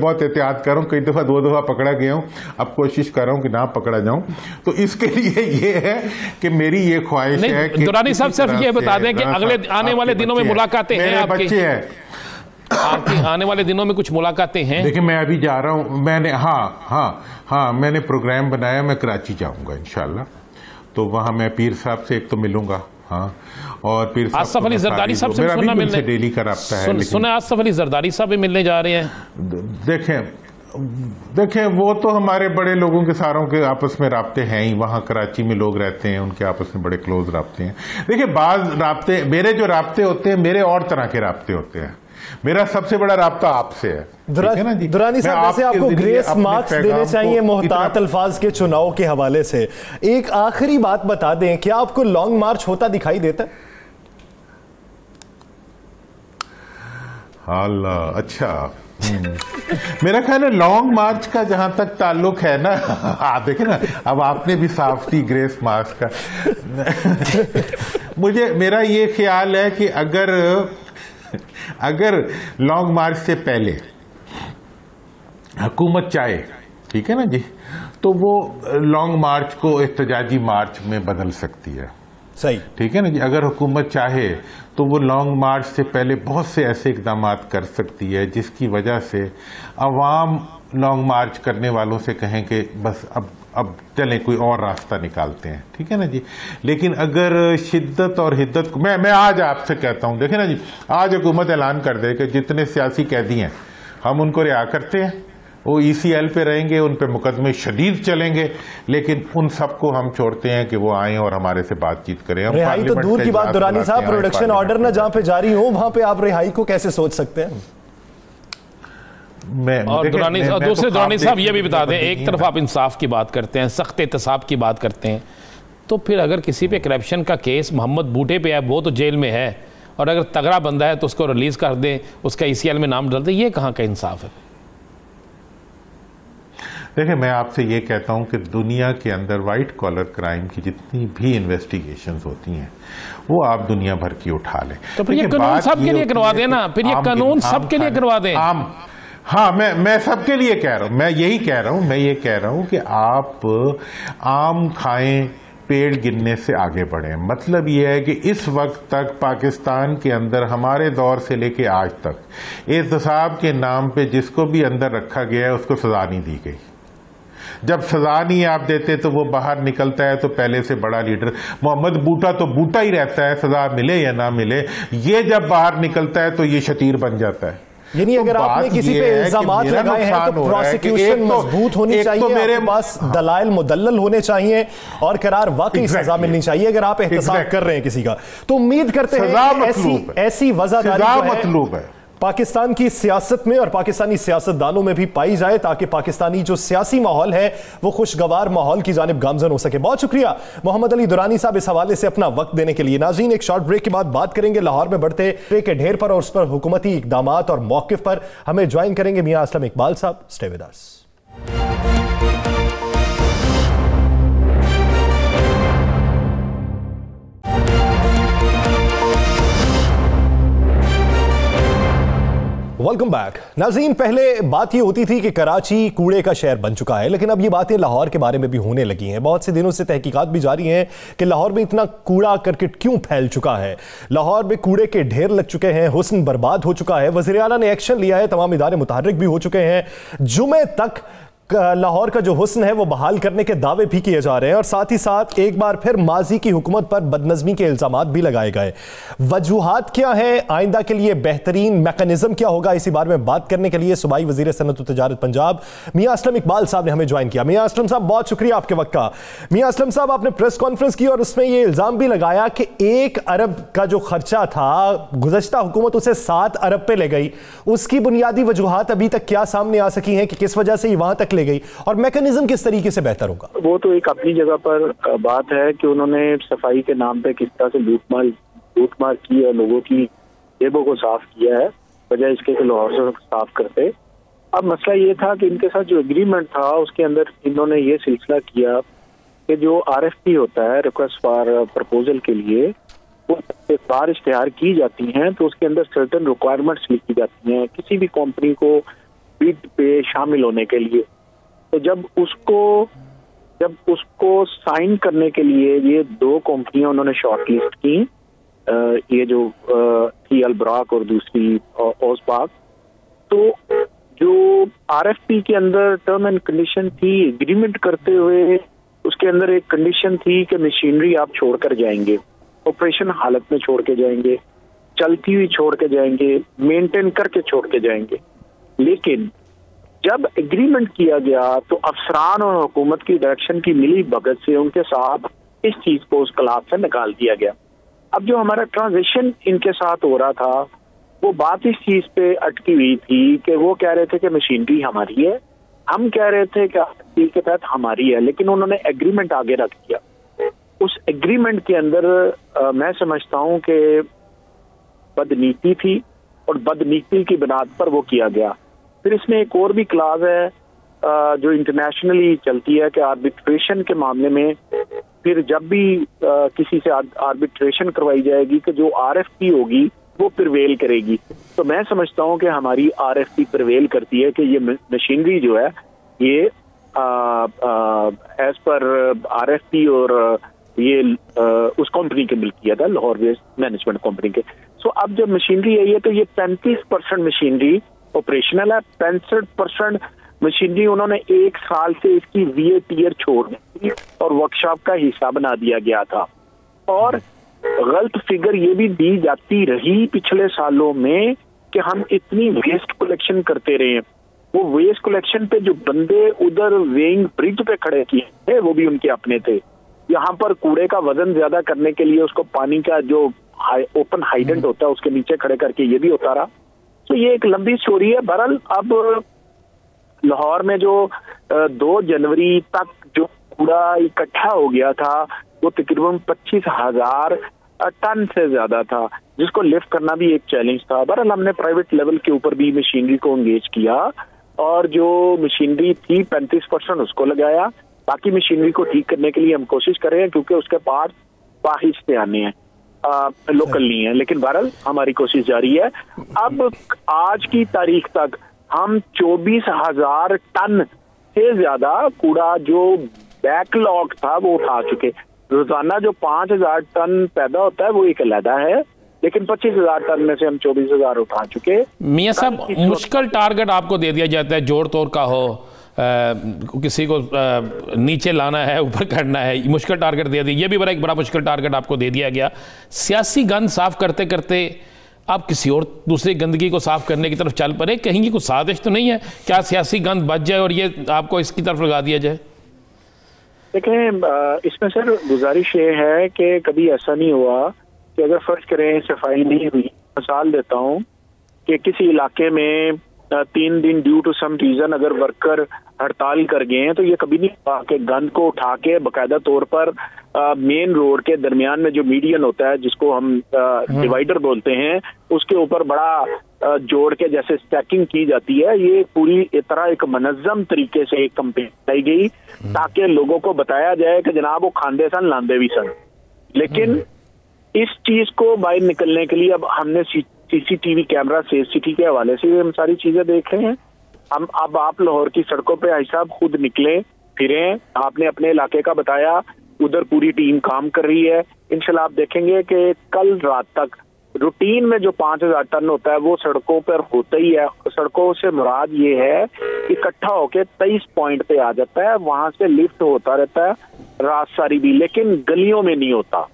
बहुत एहतियात कर रहा हूँ, कई दफा 2 दफा पकड़ा गया हूँ, अब कोशिश कर रहा हूँ कि ना पकड़ा जाऊं। तो इसके लिए ये है कि मेरी ये ख्वाहिश है कि दुरानी साहब सिर्फ ये बता दें कि अगले आने वाले दिनों में मुलाकातें हैं आपकी? बच्चे हैं आपकी आने वाले दिनों में कुछ मुलाकातें हैं? देखिए, मैं अभी जा रहा हूँ, मैंने मैंने प्रोग्राम बनाया, मैं कराची जाऊंगा इंशाल्लाह। तो वहां मैं पीर साहब से एक तो मिलूंगा, और पीर आसफ अली जरदारी साहब से सुना मिलने डेली का राब्ता है। सुना आसफ अली जरदारी साहब भी मिलने जा रहे हैं। देखें वो तो हमारे बड़े लोगों के सारों के आपस में राब्ते हैं ही। वहां कराची में लोग रहते हैं, उनके आपस में बड़े क्लोज राब्ते हैं। देखिए, बाज राब्ते, मेरे जो राब्ते होते हैं, मेरे और तरह के राब्ते होते हैं। मेरा सबसे बड़ा राब्ता आपसे है। दुरानी साहब, वैसे आपको ग्रेस मार्क्स देने चाहिए मोहतात अल्फाज के चुनाव के हवाले से। एक आखिरी बात बता दें, क्या आपको लॉन्ग मार्च होता दिखाई देता है? अच्छा, मेरा ख्याल है लॉन्ग मार्च का जहां तक ताल्लुक है ना, आप देखें ना, अब आपने भी साफ की ग्रेस मार्च का। मेरा ये ख्याल है कि अगर लॉन्ग मार्च से पहले हुकूमत चाहे, ठीक है ना जी, तो वो लॉन्ग मार्च को एहतजाजी मार्च में बदल सकती है। सही, ठीक है ना जी। अगर हुकूमत चाहे तो वो लॉन्ग मार्च से पहले बहुत से ऐसे इकदाम कर सकती है जिसकी वजह से अवाम लॉन्ग मार्च करने वालों से कहें कि बस अब चलें, कोई और रास्ता निकालते हैं। ठीक है ना जी। लेकिन अगर शिद्दत और हिद्दत को मैं आज आपसे कहता हूं, देखें ना जी, आज हुकूमत ऐलान कर दे कि जितने सियासी कैदी हैं हम उनको रिहा करते हैं, वो ECL पे रहेंगे, उन पे मुकदमे शदीद चलेंगे, लेकिन उन सबको हम छोड़ते हैं कि वो आए और हमारे से बातचीत करें। हम रिहाई तो दूर की बात दुरानी साहब, प्रोडक्शन ऑर्डर ना जहां पे जारी हो वहां पे आप रिहाई को कैसे सोच सकते हैं? और दूसरे दुरानी साहब ये भी बता दें, एक तरफ आप इंसाफ की बात करते हैं, सख्त एहतसाब की बात करते हैं, तो फिर अगर किसी पे करप्शन का केस मोहम्मद बूटे पे है, वो तो जेल में है, और अगर तगड़ा बंदा है तो उसको रिलीज कर दें, उसका ECL में नाम डाल दें, ये कहाँ का इंसाफ है? देखिए, मैं आपसे ये कहता हूं कि दुनिया के अंदर वाइट कॉलर क्राइम की जितनी भी इन्वेस्टिगेशंस होती हैं वो आप दुनिया भर की उठा लें। तो फिर ये कानून सबके लिए करवा दें ना, फिर ये कानून सबके लिए करवा दें। मैं सबके लिए कह रहा हूं, मैं यही कह रहा हूं कि आप आम खाएं, पेड़ गिनने से आगे बढ़े। मतलब यह है कि इस वक्त तक पाकिस्तान के अंदर हमारे दौर से लेके आज तक एहतसाब के नाम पे जिसको भी अंदर रखा गया है उसको सजा नहीं दी गई। जब सजा नहीं आप देते तो वो बाहर निकलता है तो पहले से बड़ा लीडर। मोहम्मद बूटा तो बूटा ही रहता है, सजा मिले या ना मिले। ये जब बाहर निकलता है तो ये शतीर बन जाता है। यानी अगर आपने किसी पे इल्जामात लगाए हैं तो प्रोसिक्यूशन मजबूत होनी चाहिए, मेरे पास दलाइल मुदल्लल होने चाहिए और करार वाकई सजा मिलनी चाहिए। अगर आप एहतसाब कर रहे हैं किसी का तो उम्मीद करते हैं ऐसी वजहदारी मतलूब है पाकिस्तान की सियासत में और पाकिस्तानी सियासतदानों में भी पाई जाए, ताकि पाकिस्तानी जो सियासी माहौल है वो खुशगवार माहौल की जानिब गामजन हो सके। बहुत शुक्रिया मोहम्मद अली दुरानी साहब इस हवाले से अपना वक्त देने के लिए। नाज़रीन, एक शॉर्ट ब्रेक के बाद बात करेंगे लाहौर में बढ़ते के ढेर पर और उस पर हुकूमती इकदामात और मौक़िफ़ पर। हमें ज्वाइन करेंगे मियां असलम इकबाल साहब। Stay with us. Welcome back. नाज़रीन, पहले बात ये होती थी कि कराची कूड़े का शहर बन चुका है, लेकिन अब ये बातें लाहौर के बारे में भी होने लगी हैं। बहुत से दिनों से तहकीकात भी जारी हैं कि लाहौर में इतना कूड़ा करकट क्यों फैल चुका है। लाहौर में कूड़े के ढेर लग चुके हैं, हुस्न बर्बाद हो चुका है। वज़ीर आला ने एक्शन लिया है, तमाम इदारे मुतहर्रिक भी हो चुके हैं। जुमे तक लाहौर का जो हुस्न है वो बहाल करने के दावे भी किए जा रहे हैं और साथ ही साथ एक बार फिर माजी की हुकूमत पर बदनज़मी के इल्जामात भी लगाए गए। वजूहात क्या है, आइंदा के लिए बेहतरीन मैकेनिज्म क्या होगा, इसी बारे में बात करने के लिए सूबाई वज़ीर सनअत व तिजारत पंजाब मियां असलम इकबाल साहब ने हमें ज्वाइन किया। मियां असलम साहब, बहुत शुक्रिया आपके वक्त का। मियां असलम साहब, आपने प्रेस कॉन्फ्रेंस की और उसमें यह इल्ज़ाम भी लगाया कि 1 अरब का जो खर्चा था गुज़श्ता हुकूमत उसे 7 अरब पे ले गई। उसकी बुनियादी वजूहात अभी तक क्या सामने आ सकी हैं कि किस वजह से ये वहां तक गई और मैकेनिज्म किस तरीके से बेहतर होगा? वो तो एक अपनी जगह पर बात है कि उन्होंने सफाई के नाम पे किस तरह से लूटमार की है, लोगों की जेबों को साफ किया है, बजाय इसके कि लाहौर से साफ करते। अब मसला ये था कि इनके साथ जो एग्रीमेंट था उसके अंदर इन्होंने ये सिलसिला किया कि जो RFP होता है, रिक्वेस्ट फॉर प्रपोजल के लिए, वो बार इश्तेहार की जाती हैं तो उसके अंदर सर्टेन रिक्वायरमेंट्स लिखी जाती हैं किसी भी कंपनी को बिड पे शामिल होने के लिए। तो जब उसको साइन करने के लिए ये 2 कंपनियां उन्होंने शॉर्टलिस्ट की, ये जो थी अलब्राक और दूसरी ओसबाग, तो जो RFP के अंदर टर्म एंड कंडीशन थी, एग्रीमेंट करते हुए उसके अंदर एक कंडीशन थी कि मशीनरी आप छोड़कर जाएंगे, ऑपरेशन हालत में छोड़ के जाएंगे, चलती हुई छोड़ के जाएंगे, मेंटेन करके छोड़ के जाएंगे। लेकिन जब एग्रीमेंट किया गया तो अफसरान और हुकूमत की डायरेक्शन की मिली भगत से उनके साथ इस चीज को उस क्लास से निकाल दिया गया। अब जो हमारा ट्रांजिशन इनके साथ हो रहा था वो बात इस चीज पे अटकी हुई थी कि वो कह रहे थे कि मशीनरी हमारी है, हम कह रहे थे कि RFP के तहत हमारी है, लेकिन उन्होंने एग्रीमेंट आगे रख दिया। उस एग्रीमेंट के अंदर मैं समझता हूँ कि बदनीति थी और बदनीति की बुनियाद पर वो किया गया। फिर इसमें एक और भी क्लाज है जो इंटरनेशनली चलती है कि आर्बिट्रेशन के मामले में फिर जब भी किसी से आर्बिट्रेशन करवाई जाएगी कि जो RFP होगी वो प्रिवेल करेगी। तो मैं समझता हूँ कि हमारी RFP प्रिवेल करती है कि ये मशीनरी जो है ये एज पर RFP और ये उस कंपनी की मिल्कियत है, लाहौर वेस्ट मैनेजमेंट कंपनी के। सो अब जब मशीनरी है ये, तो ये 35% मशीनरी ऑपरेशनल है, 65% मशीनरी उन्होंने 1 साल से इसकी VAT ईयर छोड़ दी और वर्कशॉप का हिस्सा बना दिया गया था। और गलत फिगर ये भी दी जाती रही पिछले सालों में कि हम इतनी वेस्ट कलेक्शन करते रहे। वो वेस्ट कलेक्शन पे जो बंदे उधर वेइंग ब्रिज पे खड़े किए थे वो भी उनके अपने थे। यहाँ पर कूड़े का वजन ज्यादा करने के लिए उसको पानी का जो ओपन हाइडेंट होता है उसके नीचे खड़े करके ये भी होता रहा। तो ये एक लंबी स्टोरी है। बहरहाल अब लाहौर में जो 2 जनवरी तक जो कूड़ा इकट्ठा हो गया था वो तकरीबन 25,000 टन से ज्यादा था, जिसको लिफ्ट करना भी एक चैलेंज था। बहरहाल हमने प्राइवेट लेवल के ऊपर भी मशीनरी को एंगेज किया और जो मशीनरी थी 35% उसको लगाया। बाकी मशीनरी को ठीक करने के लिए हम कोशिश कर रहे हैं क्योंकि उसके पार्ट बाहर से आने हैं, लोकल नहीं है, लेकिन बहरहाल हमारी कोशिश जारी है। अब आज की तारीख तक हम 24,000 टन से ज्यादा कूड़ा जो बैकलॉग था वो उठा चुके। रोजाना जो 5,000 टन पैदा होता है वो एक अलहदा है, लेकिन 25,000 टन में से हम 24,000 उठा चुके। मियां साहब, मुश्किल टारगेट आपको दे दिया जाता है, जोड़ तोड़ का हो, किसी को नीचे लाना है, ऊपर करना है, मुश्किल टारगेट दे दिया। ये भी एक बड़ा मुश्किल टारगेट आपको दे दिया गया। सियासी गंद साफ करते करते आप किसी और दूसरी गंदगी को साफ करने की तरफ चल पड़े, कहीं की कुछ साजिश तो नहीं है? क्या सियासी गंद बच जाए और ये आपको इसकी तरफ लगा दिया जाए? देखें, इसमें सर गुजारिश ये है कि कभी ऐसा नहीं हुआ कि अगर फर्ज करें सफाई नहीं हुई। मिसाल देता हूँ कि किसी इलाके में 3 दिन ड्यू टू सम रीजन अगर वर्कर हड़ताल कर गए हैं, तो ये कभी नहीं हुआ कि गंद को उठा के बाकायदा तौर पर मेन रोड के दरमियान में जो मीडियन होता है, जिसको हम डिवाइडर बोलते हैं, उसके ऊपर बड़ा जोड़ के जैसे स्टैकिंग की जाती है। ये पूरी तरह एक मनज़्ज़म तरीके से एक कंपेन लाई गई ताकि लोगों को बताया जाए कि जनाब वो खांदे सन लांदे भी सन। लेकिन इस चीज को बाहर निकलने के लिए अब हमने सीसीटीवी कैमरा सेफ सिटी के हवाले से हम सारी चीजें देख रहे हैं। हम अब आप लाहौर की सड़कों पे भाई साहब खुद निकले फिरे, आपने अपने इलाके का बताया, उधर पूरी टीम काम कर रही है। इंशाल्लाह आप देखेंगे कि कल रात तक रूटीन में जो 5000 टन होता है वो सड़कों पर होता ही है। सड़कों से मुराद ये है कि इकट्ठा होके 23 पॉइंट पे आ जाता है, वहां से लिफ्ट होता रहता है रात सारी भी, लेकिन गलियों में नहीं होता,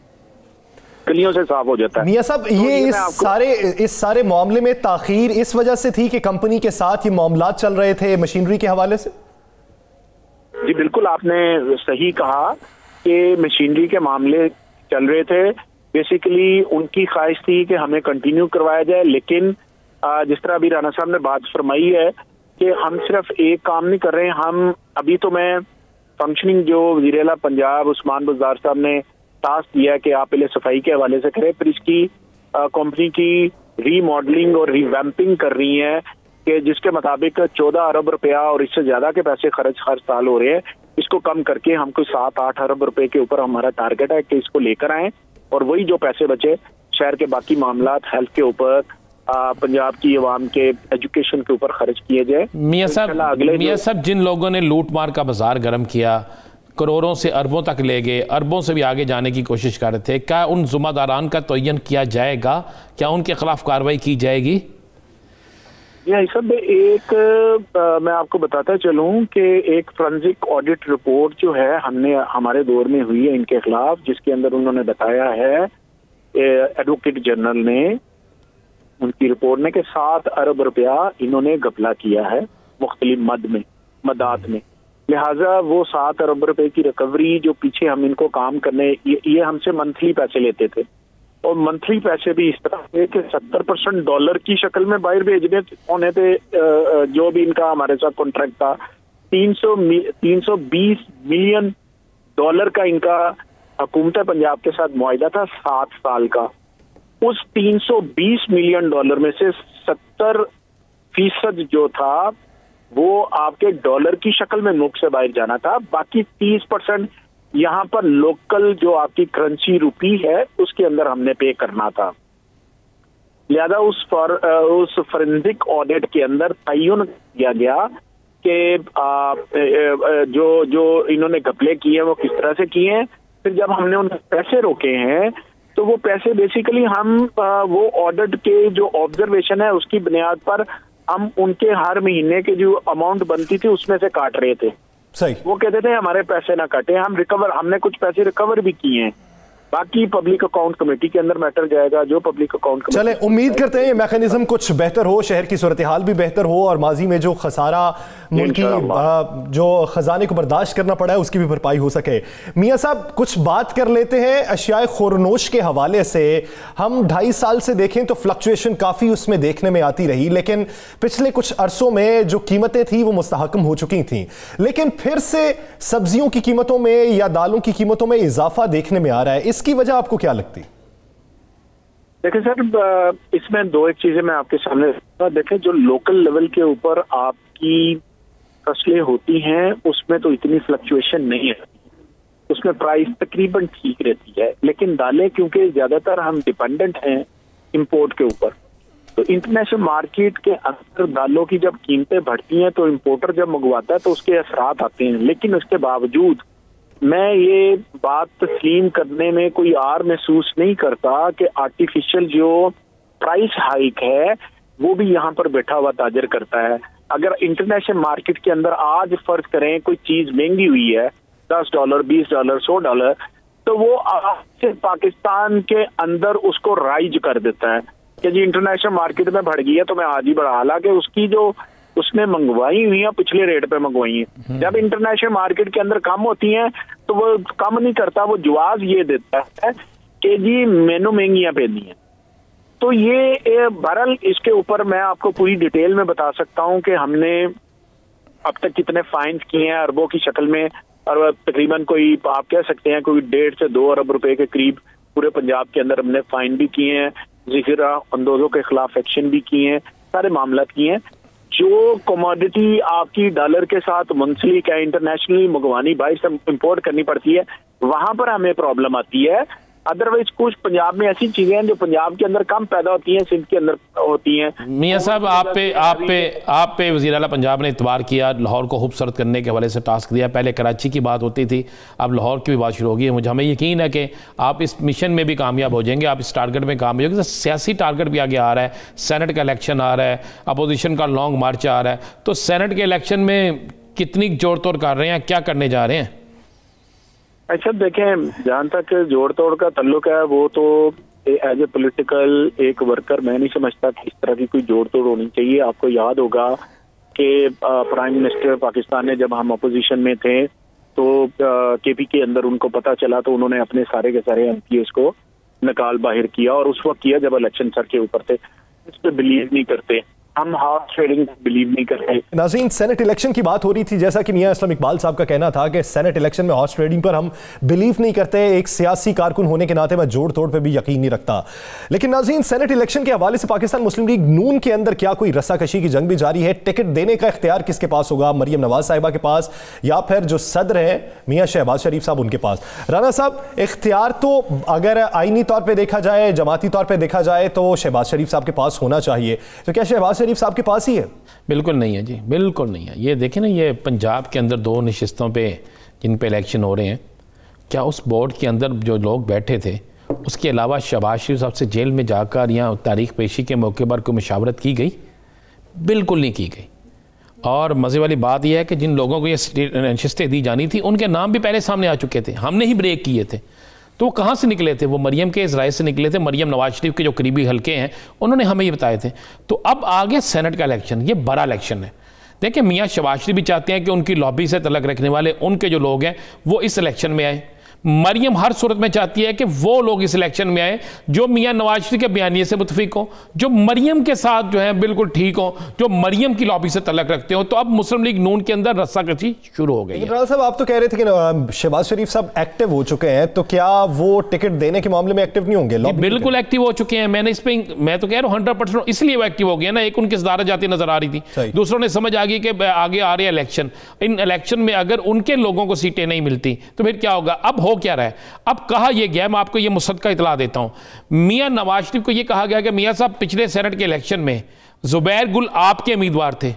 गलियों से साफ हो जाता है। मियां साहब, ये इस सारे मामले में ताखीर इस वजह से थी कि कंपनी के साथ ये मामला चल रहे थे मशीनरी के हवाले से? जी बिल्कुल, आपने सही कहा कि मशीनरी के मामले चल रहे थे। बेसिकली उनकी ख्वाहिश थी कि हमें कंटिन्यू करवाया जाए, लेकिन जिस तरह अभी राना साहब ने बात फरमाई है कि हम सिर्फ एक काम नहीं कर रहे। हम अभी तो मैं फंक्शनिंग जो वज़ीर आला पंजाब उस्मान बुज़दार साहब ने टास्क दिया है कि आप पहले सफाई के हवाले से करें, फिर इसकी कंपनी की रीमॉडलिंग और रिवैम्पिंग कर रही है कि जिसके मुताबिक 14 अरब रुपया और इससे ज्यादा के पैसे खर्च हर साल हो रहे हैं। इसको कम करके हमको 7-8 अरब रुपए के ऊपर हमारा टारगेट है कि इसको लेकर आए और वही जो पैसे बचे शहर के बाकी मामलात, हेल्थ के ऊपर, पंजाब की अवाम के एजुकेशन के ऊपर खर्च किए जाए। मियां साहब, जिन लोगों ने लूट मार का बाजार गर्म किया, करोड़ों से अरबों तक ले गए, अरबों से भी आगे जाने की कोशिश कर रहे थे, क्या उन जुम्मेदारान का तयन किया जाएगा? क्या उनके खिलाफ कार्रवाई की जाएगी? यह सब मैं आपको बताता चलूं कि एक फोरेंसिक ऑडिट रिपोर्ट जो है हमने हमारे दौर में हुई है इनके खिलाफ, जिसके अंदर उन्होंने बताया है एडवोकेट जनरल ने उनकी रिपोर्ट में कि 7 अरब रुपया इन्होंने घपला किया है मुख्तलिफ मदात में। लिहाजा वो 7 अरब रुपए की रिकवरी जो पीछे हम इनको काम करने, ये हमसे मंथली पैसे लेते थे और मंथली पैसे भी इस तरह थे कि 70% डॉलर की शक्ल में बाहर भेजने होने थे। जो भी इनका हमारे साथ कॉन्ट्रैक्ट था 320 मिलियन डॉलर का इनका हुकूमत पंजाब के साथ मुआहिदा था 7 साल का। उस 320 मिलियन डॉलर में से 70% जो था वो आपके डॉलर की शक्ल में मुल्क से बाहर जाना था, बाकी 30% यहाँ पर लोकल जो आपकी करेंसी रुपी है उसके अंदर हमने पे करना था। लिहाजा उस फोरेंसिक ऑडिट के अंदर तयन किया गया कि जो इन्होंने घपले किए हैं वो किस तरह से किए हैं। फिर जब हमने उन पैसे रोके हैं तो वो पैसे बेसिकली हम वो ऑडिट के जो ऑब्जर्वेशन है उसकी बुनियाद पर हम उनके हर महीने के जो अमाउंट बनती थी उसमें से काट रहे थे। सही। वो कहते थे हमारे पैसे ना काटे, हमने कुछ पैसे रिकवर भी किए हैं। बाकी पब्लिक अकाउंट कमेटी के अंदर मैटर जाएगा, जो पब्लिक अकाउंट कमेटी। चले, उम्मीद करते हैं ये मैकेनिज्म कुछ बेहतर हो, शहर की सूरत हाल भी बेहतर हो और माजी में जो खसारा मुल्की जो खजाने को बर्दाश्त करना पड़ा है उसकी भी भरपाई हो सके। मियां साहब, कुछ बात कर लेते हैं अशियाए खुरनोश के हवाले से। हम 2.5 साल से देखें तो फ्लक्चुएशन काफ़ी उसमें देखने में आती रही, लेकिन पिछले कुछ अरसों में जो कीमतें थी वो मुस्तहकम हो चुकी थी, लेकिन फिर से सब्जियों की कीमतों में या दालों की कीमतों में इजाफा देखने में आ रहा है। इसकी वजह आपको क्या लगती? देखिए सर, इसमें 2 एक चीजें मैं आपके सामने देखें। जो लोकल लेवल के ऊपर आपकी फसलें होती हैं उसमें तो इतनी फ्लक्चुएशन नहीं है, उसमें प्राइस तकरीबन ठीक रहती है। लेकिन दालें क्योंकि ज्यादातर हम डिपेंडेंट हैं इंपोर्ट के ऊपर, तो इंटरनेशनल मार्केट के अंदर दालों की जब कीमतें बढ़ती हैं तो इंपोर्टर जब मंगवाता है तो उसके असरात आते हैं। लेकिन उसके बावजूद मैं ये बात तस्लीम करने में कोई आर महसूस नहीं करता कि आर्टिफिशियल जो प्राइस हाइक है वो भी यहाँ पर बैठा हुआ ताजर करता है। अगर इंटरनेशनल मार्केट के अंदर आज फर्ज करें कोई चीज महंगी हुई है $10, $20, $100, तो वो आज से पाकिस्तान के अंदर उसको राइज कर देता है कि जी इंटरनेशनल मार्केट में बढ़ गई है तो मैं आज ही बढ़ा, हालांकि उसकी जो उसने मंगवाई हुई है पिछले रेट पे मंगवाई है। जब इंटरनेशनल मार्केट के अंदर कम होती हैं तो वो कम नहीं करता, वो जवाब ये देता है कि जी मैंने महंगियां पेनी है। तो ये बहरहाल इसके ऊपर मैं आपको पूरी डिटेल में बता सकता हूं कि हमने अब तक कितने फाइन किए हैं अरबों की शक्ल में, और तकरीबन कोई आप कह सकते हैं कोई 1.5 से 2 अरब रुपए के करीब पूरे पंजाब के अंदर हमने फाइन भी किए हैं, जिक्र अंदोजों के खिलाफ एक्शन भी किए हैं, सारे मामला किए हैं। जो कमोडिटी आपकी डॉलर के साथ मुंसलिक है, इंटरनेशनली मंगवानी बाहर से इंपोर्ट करनी पड़ती है, वहां पर हमें प्रॉब्लम आती है। अदरवाइज कुछ पंजाब में ऐसी चीजें हैं जो पंजाब के अंदर कम पैदा होती हैं, सिंध के अंदर होती हैं। मियां साहब आप पे वज़ीर आला पंजाब ने इतबार किया, लाहौर को खूबसूरत करने के हवाले से टास्क दिया। पहले कराची की बात होती थी, अब लाहौर की भी बात शुरू होगी। मुझे हमें यकीन है कि आप इस मिशन में भी कामयाब हो जाएंगे, आप इस टारगेट में कामयाब हो जाएंगे। सियासी टारगेट भी आगे आ रहा है, सेनेट का इलेक्शन आ रहा है, अपोजिशन का लॉन्ग मार्च आ रहा है, तो सेनेट के इलेक्शन में कितनी जोड़ तोड़ कर रहे हैं, क्या करने जा रहे हैं? अच्छा देखें, जहां तक जोड़ तोड़ का ताल्लुक है वो तो एज ए पॉलिटिकल एक वर्कर मैं नहीं समझता कि इस तरह की कोई जोड़ तोड़ होनी चाहिए। आपको याद होगा कि प्राइम मिनिस्टर पाकिस्तान ने जब हम अपोजिशन में थे तो केपी के अंदर उनको पता चला तो उन्होंने अपने सारे के सारे एमपीएस को निकाल बाहर किया, और उस वक्त किया जब इलेक्शन सर के ऊपर थे। इस पर बिलीव नहीं करते हम, हॉर्स ट्रेडिंग बिलीव नहीं करते। नाज़रीन, सेनेट इलेक्शन की बात हो रही थी, जैसा कि मियां असलम इकबाल साहब का कहना था कि सेनेट इलेक्शन में हॉर्स ट्रेडिंग पर हम बिलीव नहीं करते। एक सियासी कारकुन होने के नाते मैं जोड़ तोड़ पर भी यकीन नहीं रखता। लेकिन नाज़रीन, सेनेट इलेक्शन के हवाले से पाकिस्तान मुस्लिम लीग नून के अंदर क्या कोई रस्साकशी की जंग भी जारी है? टिकट देने का इख्तियार किसके पास होगा? मरियम नवाज साहिबा के पास या फिर जो सदर हैं मियां शहबाज शरीफ साहब उनके पास? राना साहब, इख्तियार तो अगर आईनी तौर पर देखा जाए, जमाती तौर पर देखा जाए तो शहबाज शरीफ साहब के पास होना चाहिए, तो क्या शहबाज शरीफ साहब के पास ही है? बिल्कुल नहीं है जी, बिल्कुल नहीं है। ये देखें ना, ये पंजाब के अंदर 2 नशिस्तों पे जिन पे इलेक्शन हो रहे हैं, क्या उस बोर्ड के अंदर जो लोग बैठे थे उसके अलावा शहबाज शरीफ साहब से जेल में जाकर या तारीख पेशी के मौके पर कोई मुशावरत की गई? बिल्कुल नहीं की गई। और मज़े वाली बात यह है कि जिन लोगों को ये नशिस्तें दी जानी थी उनके नाम भी पहले सामने आ चुके थे, हमने ही ब्रेक किए थे। तो वो कहाँ से निकले थे? वो मरियम के इज़राइल से निकले थे। मरियम नवाज शरीफ के जो करीबी हल्के हैं उन्होंने हमें ये बताए थे। तो अब आगे सेनेट का इलेक्शन, ये बड़ा इलेक्शन है। देखिए, मियाँ शहबाज शरीफ भी चाहते हैं कि उनकी लॉबी से तलक रखने वाले उनके जो लोग हैं वो इस इलेक्शन में आए। मरियम हर सूरत में चाहती है कि वो लोग इस इलेक्शन में आए जो मियां नवाज शरीफ के बयानिए से मुतफिक हो, जो मरियम के साथ जो है बिल्कुल ठीक हो, जो मरियम की लॉबी से तलक रखते हो। तो अब मुस्लिम लीग नून के अंदर रस्साकशी शुरू हो गई है। इमरान साहब, आप तो कह रहे थे कि शहबाज शरीफ साहब एक्टिव हो चुके हैं, तो क्या वो टिकट देने के मामले में एक्टिव नहीं होंगे? बिल्कुल एक्टिव हो चुके हैं। मैंने इस पर मैं तो कह रहा हूँ 100%, इसलिए वो एक्टिव हो गया ना। एक उनकी सदारत जाती नजर आ रही थी, दूसरों ने समझ आ गई कि आगे आ रहे हैं इलेक्शन, इन इलेक्शन में अगर उनके लोगों को सीटें नहीं मिलती तो फिर क्या होगा? अब हो क्या रहा है? अब कहा यह गया, मैं आपको यह मुसद्दका इतला देता हूं, मियां नवाज शरीफ को यह कहा गया कि मियां साहब पिछले सेनेट के इलेक्शन में जुबैर गुल आपके उम्मीदवार थे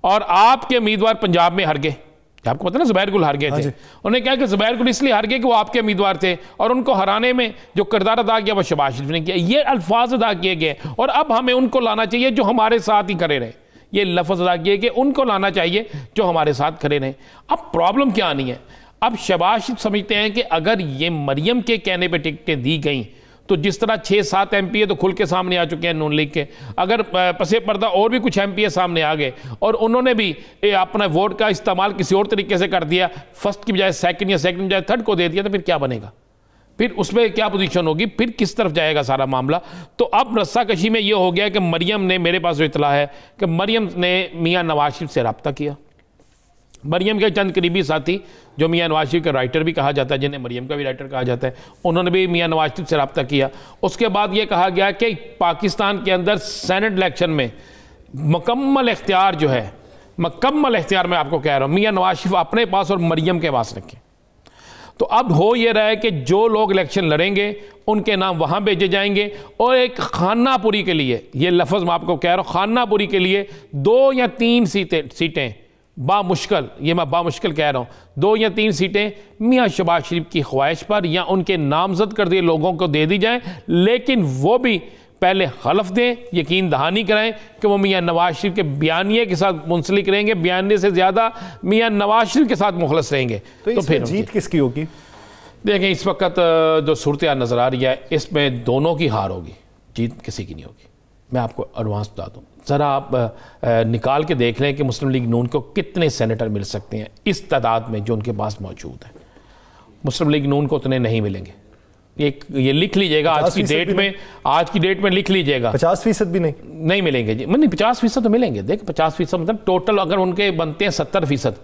और आपके उम्मीदवार पंजाब में हार गए। आपको पता ना, जुबैर गुल हार गए थे। उन्होंने कहा कि जुबैर गुल इसलिए हार गए कि वो आपके उम्मीदवार थे और उनको हराने में जो किरदार अदा किया वो शहबाज शरीफ ने किया। ये अल्फाज अदा किए गए और अब हमें उनको लाना चाहिए जो हमारे साथ ही खड़े रहे। ये लफ्ज अदा किए कि उनको लाना चाहिए जो हमारे साथ खड़े रहे। अब प्रॉब्लम क्या आनी है? अब शहबाज शरीफ समझते हैं कि अगर ये मरियम के कहने पे टिकटें दी गई तो जिस तरह 6-7 एमपीए तो खुल के सामने आ चुके हैं नून लीग के, अगर पसे पर्दा और भी कुछ एमपीए सामने आ गए और उन्होंने भी अपना वोट का इस्तेमाल किसी और तरीके से कर दिया, फर्स्ट की बजाय सेकंड या सेकंड की बजाय थर्ड को दे दिया, तो फिर क्या बनेगा? फिर उसमें क्या पोजीशन होगी? फिर किस तरफ जाएगा सारा मामला? तो अब रस्साकशी में यह हो गया कि मरियम ने, मेरे पास जो इतला है कि मरियम ने मियाँ नवाज शरीफ से रब्ता किया। मरियम के चंद करीबी साथी जो मियाँ नवाज शरीफ का राइटर भी कहा जाता है, जिन्हें मरियम का भी राइटर कहा जाता है, उन्होंने भी मियाँ नवाज शरीफ से रब्ता किया। उसके बाद ये कहा गया कि पाकिस्तान के अंदर सेनेट इलेक्शन में मुकम्मल इख्तियार जो है, मुकम्मल इख्तियार मैं आपको कह रहा हूँ, मियाँ नवाज शरीफ अपने पास और मरियम के पास रखें। तो अब हो ये रहा है कि जो लोग इलेक्शन लड़ेंगे उनके नाम वहाँ भेजे जाएंगे और एक खानापुरी के लिए, ये लफ्ज़ मैं आपको कह रहा हूँ, खानापुरी के लिए 2 या 3 सीटें बामुश्किल, ये मैं बामुश्किल कह रहा हूँ, 2 या 3 सीटें मियाँ शहबाज शरीफ की ख्वाहिश पर या उनके नामजद कर दिए लोगों को दे दी जाए, लेकिन वो भी पहले हलफ दें, यकीन दहानी कराएं कि वो मियाँ नवाज शरीफ के बयानिए के साथ मुंसलिक रहेंगे, बयानिए से ज़्यादा मियाँ नवाज शरीफ के साथ मुखलस रहेंगे। तो फिर जीत किसकी होगी? देखें, इस वक्त जो सूरत नज़र आ रही है, इसमें दोनों की हार होगी, जीत किसी की नहीं होगी। मैं आपको एडवांस बता दूँ, ज़रा आप निकाल के देख लें कि मुस्लिम लीग नून को कितने सेनेटर मिल सकते हैं इस तादाद में जो उनके पास मौजूद है। मुस्लिम लीग नून को उतने नहीं मिलेंगे। ये लिख लीजिएगा, आज की डेट में लिख लीजिएगा, 50% भी नहीं मिलेंगे जी। नहीं, 50% तो मिलेंगे। देख, 50% मतलब टोटल अगर उनके बनते हैं 70%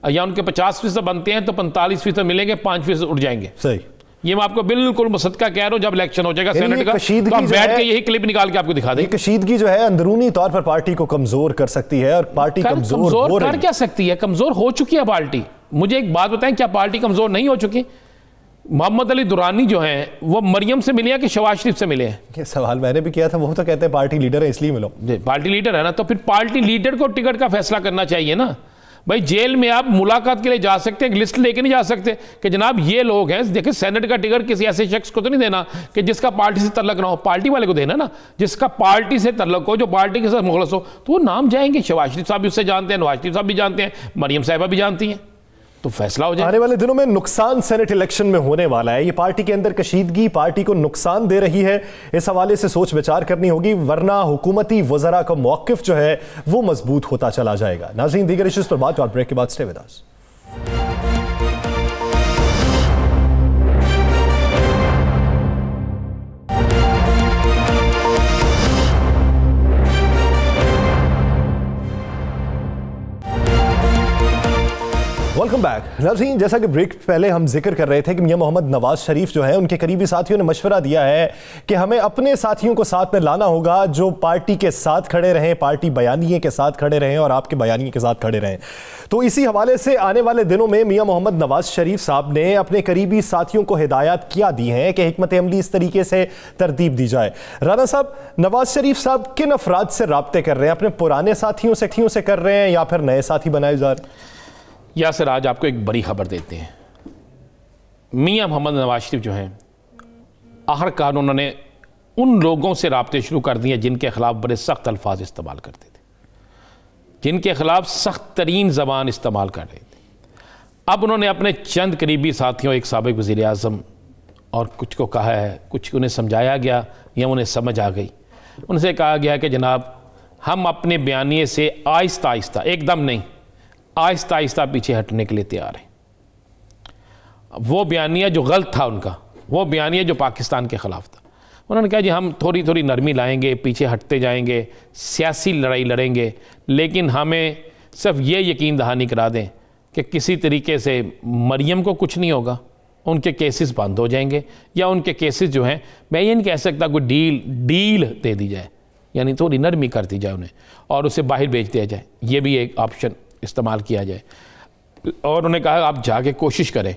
या उनके 50% बनते हैं तो 45% मिलेंगे, 5% उठ जाएंगे। सही, ये मैं आपको बिल्कुल मुसद्दका कह रहा हूं। जब इलेक्शन हो जाएगा सेनेट का तो हम बैठ के यही क्लिप निकाल के आपको दिखा देंगे। कशीदगी जो है अंदरूनी तौर पर पार्टी को कमजोर कर सकती है, और पार्टी कमजोर कर क्या सकती है? कमजोर हो चुकी है पार्टी। मुझे एक बात बताएं, क्या पार्टी कमजोर नहीं हो चुकी? मोहम्मद अली दुरानी जो हैं वो मरियम से मिले हैं कि शहबाज शरीफ से मिले हैं? ये सवाल मैंने भी किया था, वो तो कहते हैं पार्टी लीडर है इसलिए मिलो। पार्टी लीडर है ना, तो फिर पार्टी लीडर को टिकट का फैसला करना चाहिए ना भाई। जेल में आप मुलाकात के लिए जा सकते हैं, एक लिस्ट लेके नहीं जा सकते कि जनाब ये लोग हैं। देखिए, सेनेट का टिकट किसी ऐसे शख्स को तो नहीं देना कि जिसका पार्टी से तल्लक ना हो, पार्टी वाले को देना ना, जिसका पार्टी से तल्लक हो, जो पार्टी के साथ मुखलस हो, तो वो नाम जाएंगे। शहबाज शरीफ साहब भी उससे जानते हैं, नवाज शरीफ साहब भी जानते हैं, मरियम साहिबा भी जानती हैं, तो फैसला हो जाए। आने वाले दिनों में नुकसान सेनेट इलेक्शन में होने वाला है। ये पार्टी के अंदर कशीदगी पार्टी को नुकसान दे रही है, इस हवाले से सोच विचार करनी होगी, वरना हुकूमती वज़रा का मौक़िफ़ जो है वो मजबूत होता चला जाएगा। नाज़रीन, दीगर इश्यूज़ पर बात और ब्रेक के बाद stay with us. Welcome back. नाज़रीन, जैसा कि ब्रेक पहले हम जिक्र कर रहे थे कि मियां मोहम्मद नवाज शरीफ जो है उनके करीबी साथियों ने मशवरा दिया है कि हमें अपने साथियों को साथ में लाना होगा जो पार्टी के साथ खड़े रहें, पार्टी बयानिए के साथ खड़े रहें और आपके बयानिए के साथ खड़े रहें। तो इसी हवाले से आने वाले दिनों में मियां मोहम्मद नवाज शरीफ साहब ने अपने करीबी साथियों को हिदायत क्या दी हैं कि हिकमत अमली इस तरीके से तरतीब दी जाए। राना साहब, नवाज शरीफ साहब किन अफराद से राब्ते कर रहे हैं? अपने पुराने साथियों से कर रहे हैं या फिर नए साथी बनाए जा रहे हैं? यासिर, आज आपको एक बड़ी खबर देते हैं। मियां मोहम्मद नवाज शरीफ जो हैं, आखिरकार उन्होंने उन लोगों से राब्ते शुरू कर दिए जिनके खिलाफ बड़े सख्त अल्फाज इस्तेमाल करते थे, जिनके खिलाफ सख्त तरीन ज़बान इस्तेमाल कर रहे थे। अब उन्होंने अपने चंद करीबी साथियों, एक साबिक वज़ीर आज़म और कुछ को कहा है, कुछ उन्हें समझाया गया या उन्हें समझ आ गई, उनसे कहा गया कि जनाब हम अपने बयानिए से आहिस्ता आहिस्ता, एकदम नहीं, आहिस्ता आहिस्ता पीछे हटने के लिए तैयार हैं। वो बयानिया जो गलत था उनका, वो बयानिया जो पाकिस्तान के ख़िलाफ़ था, उन्होंने कहा जी हम थोड़ी थोड़ी नरमी लाएंगे, पीछे हटते जाएंगे, सियासी लड़ाई लड़ेंगे, लेकिन हमें सिर्फ ये यकीन दहानी करा दें कि किसी तरीके से मरियम को कुछ नहीं होगा, उनके केसेस बंद हो जाएंगे, या उनके केसेस जो हैं, मैं ये नहीं कह सकता कोई डील दे दी जाए, यानी थोड़ी नरमी कर दी जाए उन्हें और उसे बाहर भेज दिया जाए, ये भी एक ऑप्शन इस्तेमाल किया जाए। और उन्होंने कहा आप जाके कोशिश करें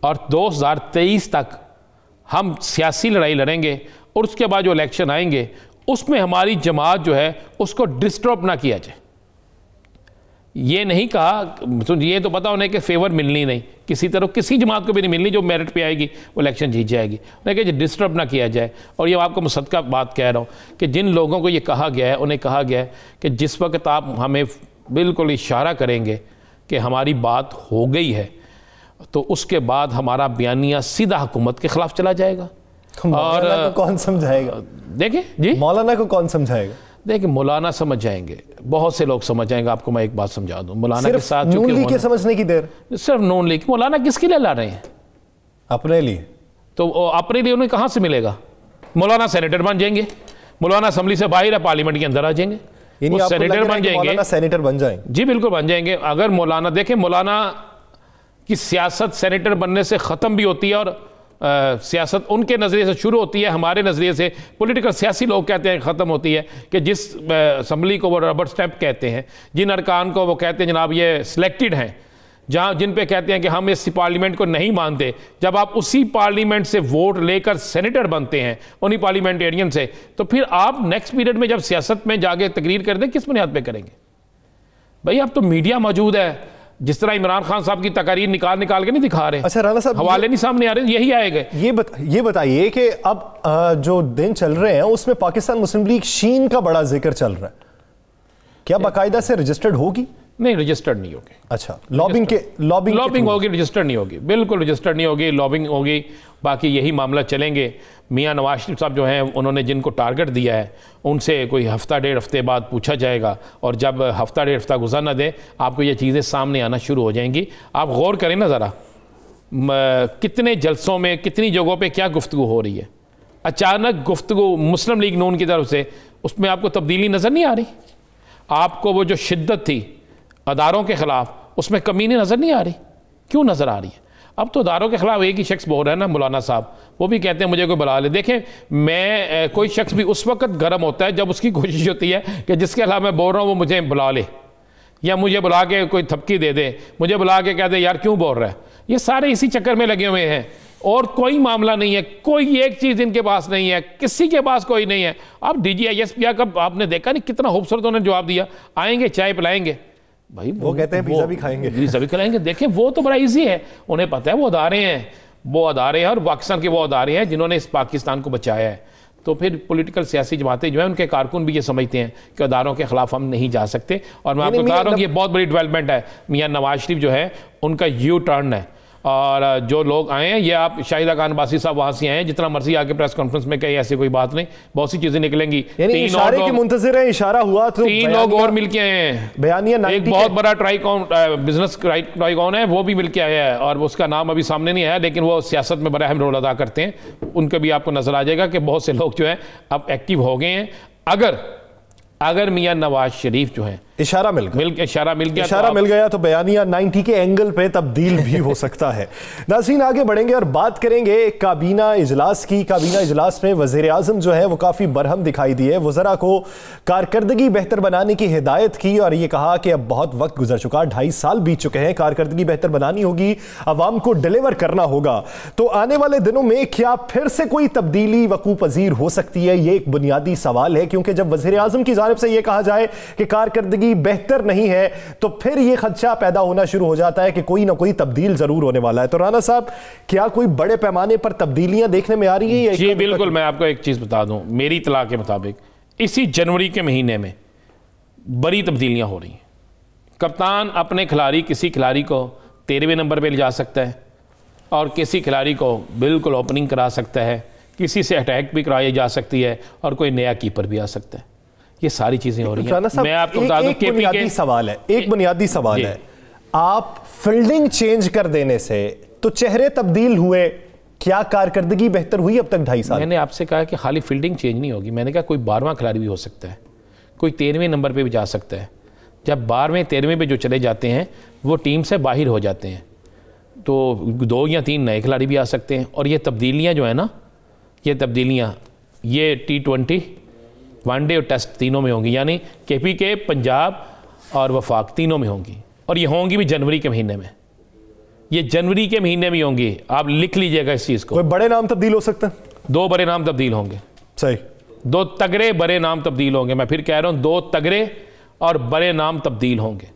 और 2023 तक हम सियासी लड़ाई लड़ेंगे और उसके बाद जो इलेक्शन आएंगे उसमें हमारी जमात जो है उसको डिस्टर्ब ना किया जाए। ये नहीं कहा, तो ये तो पता उन्हें कि फेवर मिलनी नहीं, किसी तरह किसी जमात को भी नहीं मिलनी, जो मेरिट पे आएगी वो इलेक्शन जीत जाएगी। उन्हें कहा डिस्टर्ब ना किया जाए। और ये आपको मुसद्दका बात कह रहा हूँ कि जिन लोगों को ये कहा गया है, उन्हें कहा गया है कि जिस वक्त आप हमें बिल्कुल इशारा करेंगे कि हमारी बात हो गई है, तो उसके बाद हमारा बयानिया सीधा हुकूमत के खिलाफ चला जाएगा। और को कौन समझाएगा? देखें जी, मौलाना को कौन समझाएगा? देखिए, मौलाना समझ जाएंगे, बहुत से लोग समझ जाएंगे। आपको मैं एक बात समझा दूं, मौलाना के साथ नून लीग के समझने की देर, सिर्फ नून लीग। मौलाना किसके लिए ला रहे हैं? अपने लिए। तो अपने लिए उन्हें कहां से मिलेगा? मौलाना सेनेटर बन जाएंगे, मौलाना असेंबली से बाहर है, पार्लियामेंट के अंदर आ जाएंगे, वो सेनेटर बन जाएंगे। सेनेटर बन जाएंगे जी, बिल्कुल बन जाएंगे। अगर मौलाना, देखें, मौलाना की सियासत सेनेटर बनने से ख़त्म भी होती है और सियासत उनके नज़रिए से शुरू होती है, हमारे नज़रिए से पॉलिटिकल सियासी लोग कहते हैं ख़त्म होती है कि जिस असम्बली को वो रबर स्टैंप कहते हैं, जिन अरकान को वो कहते हैं जनाब ये सिलेक्टेड हैं, जहाँ जिन पे कहते हैं कि हम इस पार्लियामेंट को नहीं मानते, जब आप उसी पार्लियामेंट से वोट लेकर सेनेटर बनते हैं उन्हीं पार्लियामेंटेरियन से, तो फिर आप नेक्स्ट पीरियड में जब सियासत में जाके तकरीर कर दें, किस बुनियाद पे करेंगे? भाई अब तो मीडिया मौजूद है, जिस तरह इमरान खान साहब की तकारीर निकाल निकाल के नहीं दिखा रहे। अच्छा राना साहब, हवाले नहीं सामने आ रहे, यही आएगा। ये बताइए कि अब जो दिन चल रहे हैं उसमें पाकिस्तान मुस्लिम लीग शीन का बड़ा जिक्र चल रहा है, क्या बाकायदा से रजिस्टर्ड होगी? नहीं, रजिस्टर्ड नहीं होगी। अच्छा, लॉबिंग होगी, रजिस्टर्ड नहीं होगी, बिल्कुल रजिस्टर्ड नहीं होगी, लॉबिंग होगी। बाकी यही मामला चलेंगे। मियां नवाज शरीफ साहब जो हैं, उन्होंने जिनको टारगेट दिया है उनसे कोई हफ्ता डेढ़ हफ्ते बाद पूछा जाएगा, और जब हफ्ता डेढ़ हफ्ता गुजर ना दे आपको ये चीज़ें सामने आना शुरू हो जाएंगी। आप गौर करें ना ज़रा, कितने जलसों में, कितनी जगहों पे क्या गुफ्तगू हो रही है। अचानक गुफ्तगू मुस्लिम लीग नून की तरफ से, उसमें आपको तब्दीली नज़र नहीं आ रही? आपको वो जो शिद्दत थी अदारों के ख़िलाफ़, उसमें कमी नहीं नज़र नहीं आ रही? क्यों नज़र आ रही है? अब तो अदारों के खिलाफ एक ही शख्स बोल रहा है ना, मौलाना साहब, वो भी कहते हैं मुझे कोई बुला ले। देखें, मैं कोई शख्स भी उस वक्त गर्म होता है जब उसकी कोशिश होती है कि जिसके खिलाफ मैं बोल रहा हूँ वो मुझे बुला ले, या मुझे बुला के कोई थपकी दे दे, मुझे बुला के कह दे यार क्यों बोल रहा है। ये सारे इसी चक्कर में लगे हुए हैं, और कोई मामला नहीं है, कोई एक चीज़ इनके पास नहीं है, किसी के पास कोई नहीं है। अब DGISP का आपने देखा नहीं कितना खूबसूरत उन्होंने जवाब दिया, आएंगे चाय पिलाएंगे, भाई वो कहते हैं पिज़्ज़ा भी खाएंगे, पिज़्ज़ा भी खाएंगे। देखें, वो तो बड़ा इजी है, उन्हें पता है वो अदारे हैं, और पाकिस्तान के वो अदारे हैं जिन्होंने इस पाकिस्तान को बचाया है। तो फिर पॉलिटिकल सियासी जमातें जो है, उनके कारकुन भी ये समझते हैं कि अदारों के खिलाफ हम नहीं जा सकते। और मैं आपको बता रहा हूँ, ये बहुत बड़ी डेवलपमेंट है। मियां नवाज शरीफ जो है उनका यू टर्न है, और जो लोग आए हैं, ये आप शाहिदा खान बासी साहब वहां से आए हैं, जितना मर्जी आके प्रेस कॉन्फ्रेंस में कहीं, ऐसी कोई बात नहीं, बहुत सी चीजें निकलेंगी। इशारे की मुंतज़िर है, इशारा हुआ तो 3 लोग और मिलके आए हैं। बयानिया एक बहुत बड़ा बिजनेस ट्राइकॉन है, वो भी मिलके आया है, और उसका नाम अभी सामने नहीं आया, लेकिन वो सियासत में बड़ा अहम रोल अदा करते हैं। उनका भी आपको नजर आ जाएगा कि बहुत से लोग जो है अब एक्टिव हो गए हैं। अगर मियां नवाज शरीफ जो है इशारा मिल गया तो बयानिया 90 के एंगल पे तब्दील भी हो सकता है। नाज़रीन, आगे बढ़ेंगे और बात करेंगे काबीना इजलास की। काबीना इजलास में वज़ीर आज़म जो है वो काफ़ी बरहम दिखाई दिए, वज़रा को कारकर्दगी बेहतर बनाने की हिदायत की, और ये कहा कि अब बहुत वक्त गुजर चुका, 2.5 साल बीत चुके हैं, कारकर्दगी बेहतर बनानी होगी, अवाम को डिलीवर करना होगा। तो आने वाले दिनों में क्या फिर से कोई तब्दीली वकू पजीर हो सकती है? ये एक बुनियादी सवाल है, क्योंकि जब वज़ीर आज़म की जानिब से यह कहा जाए कि कारकर्दगी बेहतर नहीं है, तो फिर यह खदशा पैदा होना शुरू हो जाता है कि कोई ना कोई तब्दील जरूर होने वाला है। तो राना साहब, क्या कोई बड़े पैमाने पर तब्दीलियां देखने में आ रही है? जी बिल्कुल, मैं आपको एक चीज बता दूं, मेरी इत्तला के मुताबिक इसी जनवरी के महीने में बड़ी तब्दीलियां हो रही हैं। कप्तान अपने खिलाड़ी, किसी खिलाड़ी को 13वें नंबर पर ले जा सकता है, और किसी खिलाड़ी को बिल्कुल ओपनिंग करा सकता है, किसी से अटैक भी कराई जा सकती है, और कोई नया कीपर भी आ सकता है। ये सारी चीजें हो रही हैं। मैं आपको बता दूं, एक बुनियादी सवाल है, आप फील्डिंग चेंज कर देने से तो चेहरे तब्दील हुए, क्या कारकर्दगी बेहतर हुई अब तक 2.5 साल? मैंने आपसे कहा कि खाली फील्डिंग चेंज नहीं होगी, मैंने कहा कोई 12वां खिलाड़ी भी हो सकता है, कोई 13वें नंबर पे भी जा सकता है। जब 12वें 13वें पे जो चले जाते हैं वो टीम से बाहर हो जाते हैं, तो 2 या 3 नए खिलाड़ी भी आ सकते हैं। और ये तब्दीलियाँ जो है ना, ये तब्दीलियाँ ये T20, वनडे और टेस्ट तीनों में होंगी, यानी KPK, पंजाब और वफाक तीनों में होंगी, और ये होंगी भी जनवरी के महीने में। ये जनवरी के महीने में होंगी, आप लिख लीजिएगा इस चीज़ को। कोई बड़े नाम तब्दील हो सकते हैं? 2 बड़े नाम तब्दील होंगे। सही, 2 तगड़े बड़े नाम तब्दील होंगे। मैं फिर कह रहा हूँ, 2 तगड़े और बड़े नाम तब्दील होंगे।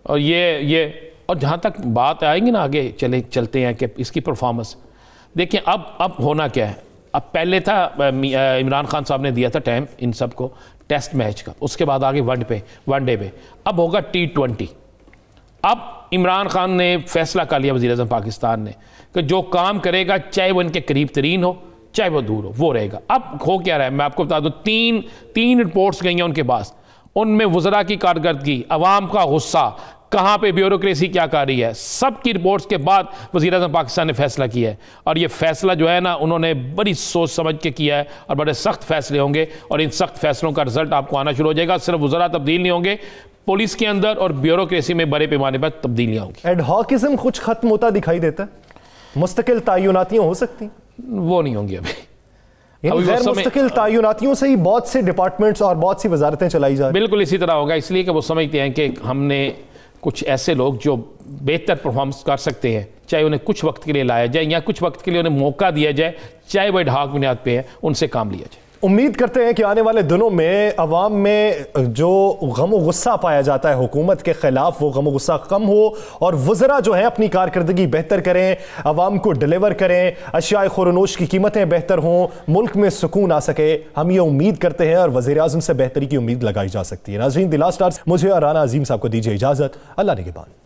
और ये और जहाँ तक बात आएंगी ना, आगे चलते हैं कि इसकी परफॉर्मेंस देखिए। अब होना क्या है, अब पहले था इमरान खान साहब ने दिया था टाइम इन सब को टेस्ट मैच का, उसके बाद आगे वनडे पे, अब होगा T20। अब इमरान खान ने फैसला कर लिया, वज़ीर आज़म पाकिस्तान ने, कि जो काम करेगा चाहे वो इनके करीब तरीन हो चाहे वो दूर हो, वो रहेगा। अब हो क्या रहा है, मैं आपको बता दूं, तीन रिपोर्ट्स गई हैं उनके पास, उनमें वज़रा की कारकर्दगी, अवाम का गुस्सा, कहाँ पे ब्यूरोक्रेसी क्या कर रही है, सब की रिपोर्ट्स के बाद वज़ीर आज़म पाकिस्तान ने फैसला किया है। और ये फैसला जो है ना, उन्होंने बड़ी सोच समझ के किया है, और बड़े सख्त फैसले होंगे, और इन सख्त फैसलों का रिजल्ट आपको आना शुरू हो जाएगा। सिर्फ वज़रा तब्दील नहीं होंगे, पुलिस के अंदर और ब्यूरोक्रेसी में बड़े पैमाने पर तब्दीलियाँ होंगी। एडहॉकिज्म कुछ खत्म होता दिखाई देता है, मुस्तकिल तायुनातियाँ हो सकती, वो नहीं होंगी अभी। गैर मुस्तकिल तायुनातियों से ही बहुत से डिपार्टमेंट्स और बहुत सी वजारतें चलाई जा रही। बिल्कुल इसी तरह होगा, इसलिए कि वो समझते हैं कि हमने कुछ ऐसे लोग जो बेहतर परफॉर्मेंस कर सकते हैं, चाहे उन्हें कुछ वक्त के लिए लाया जाए या कुछ वक्त के लिए उन्हें मौका दिया जाए, चाहे वह एडहॉक बुनियाद पे है, उनसे काम लिया जाए। उम्मीद करते हैं कि आने वाले दिनों में अवाम में जो गम गुस्सा पाया जाता है हुकूमत के खिलाफ, वो गम गुस्सा कम हो और वज़रा जो है अपनी कारकर्दगी बेहतर करें, अवाम को डिलीवर करें, अशियाए खुरनोश की कीमतें बेहतर हों, मुल्क में सुकून आ सके। हम ये उम्मीद करते हैं और वज़ीर-ए-आज़म से बेहतरी की उम्मीद लगाई जा सकती है। नाज़रीन, द लास्ट आवर्स मुझे और राना अजीम साहब को दीजिए इजाज़त। अल्लाह निगहबान।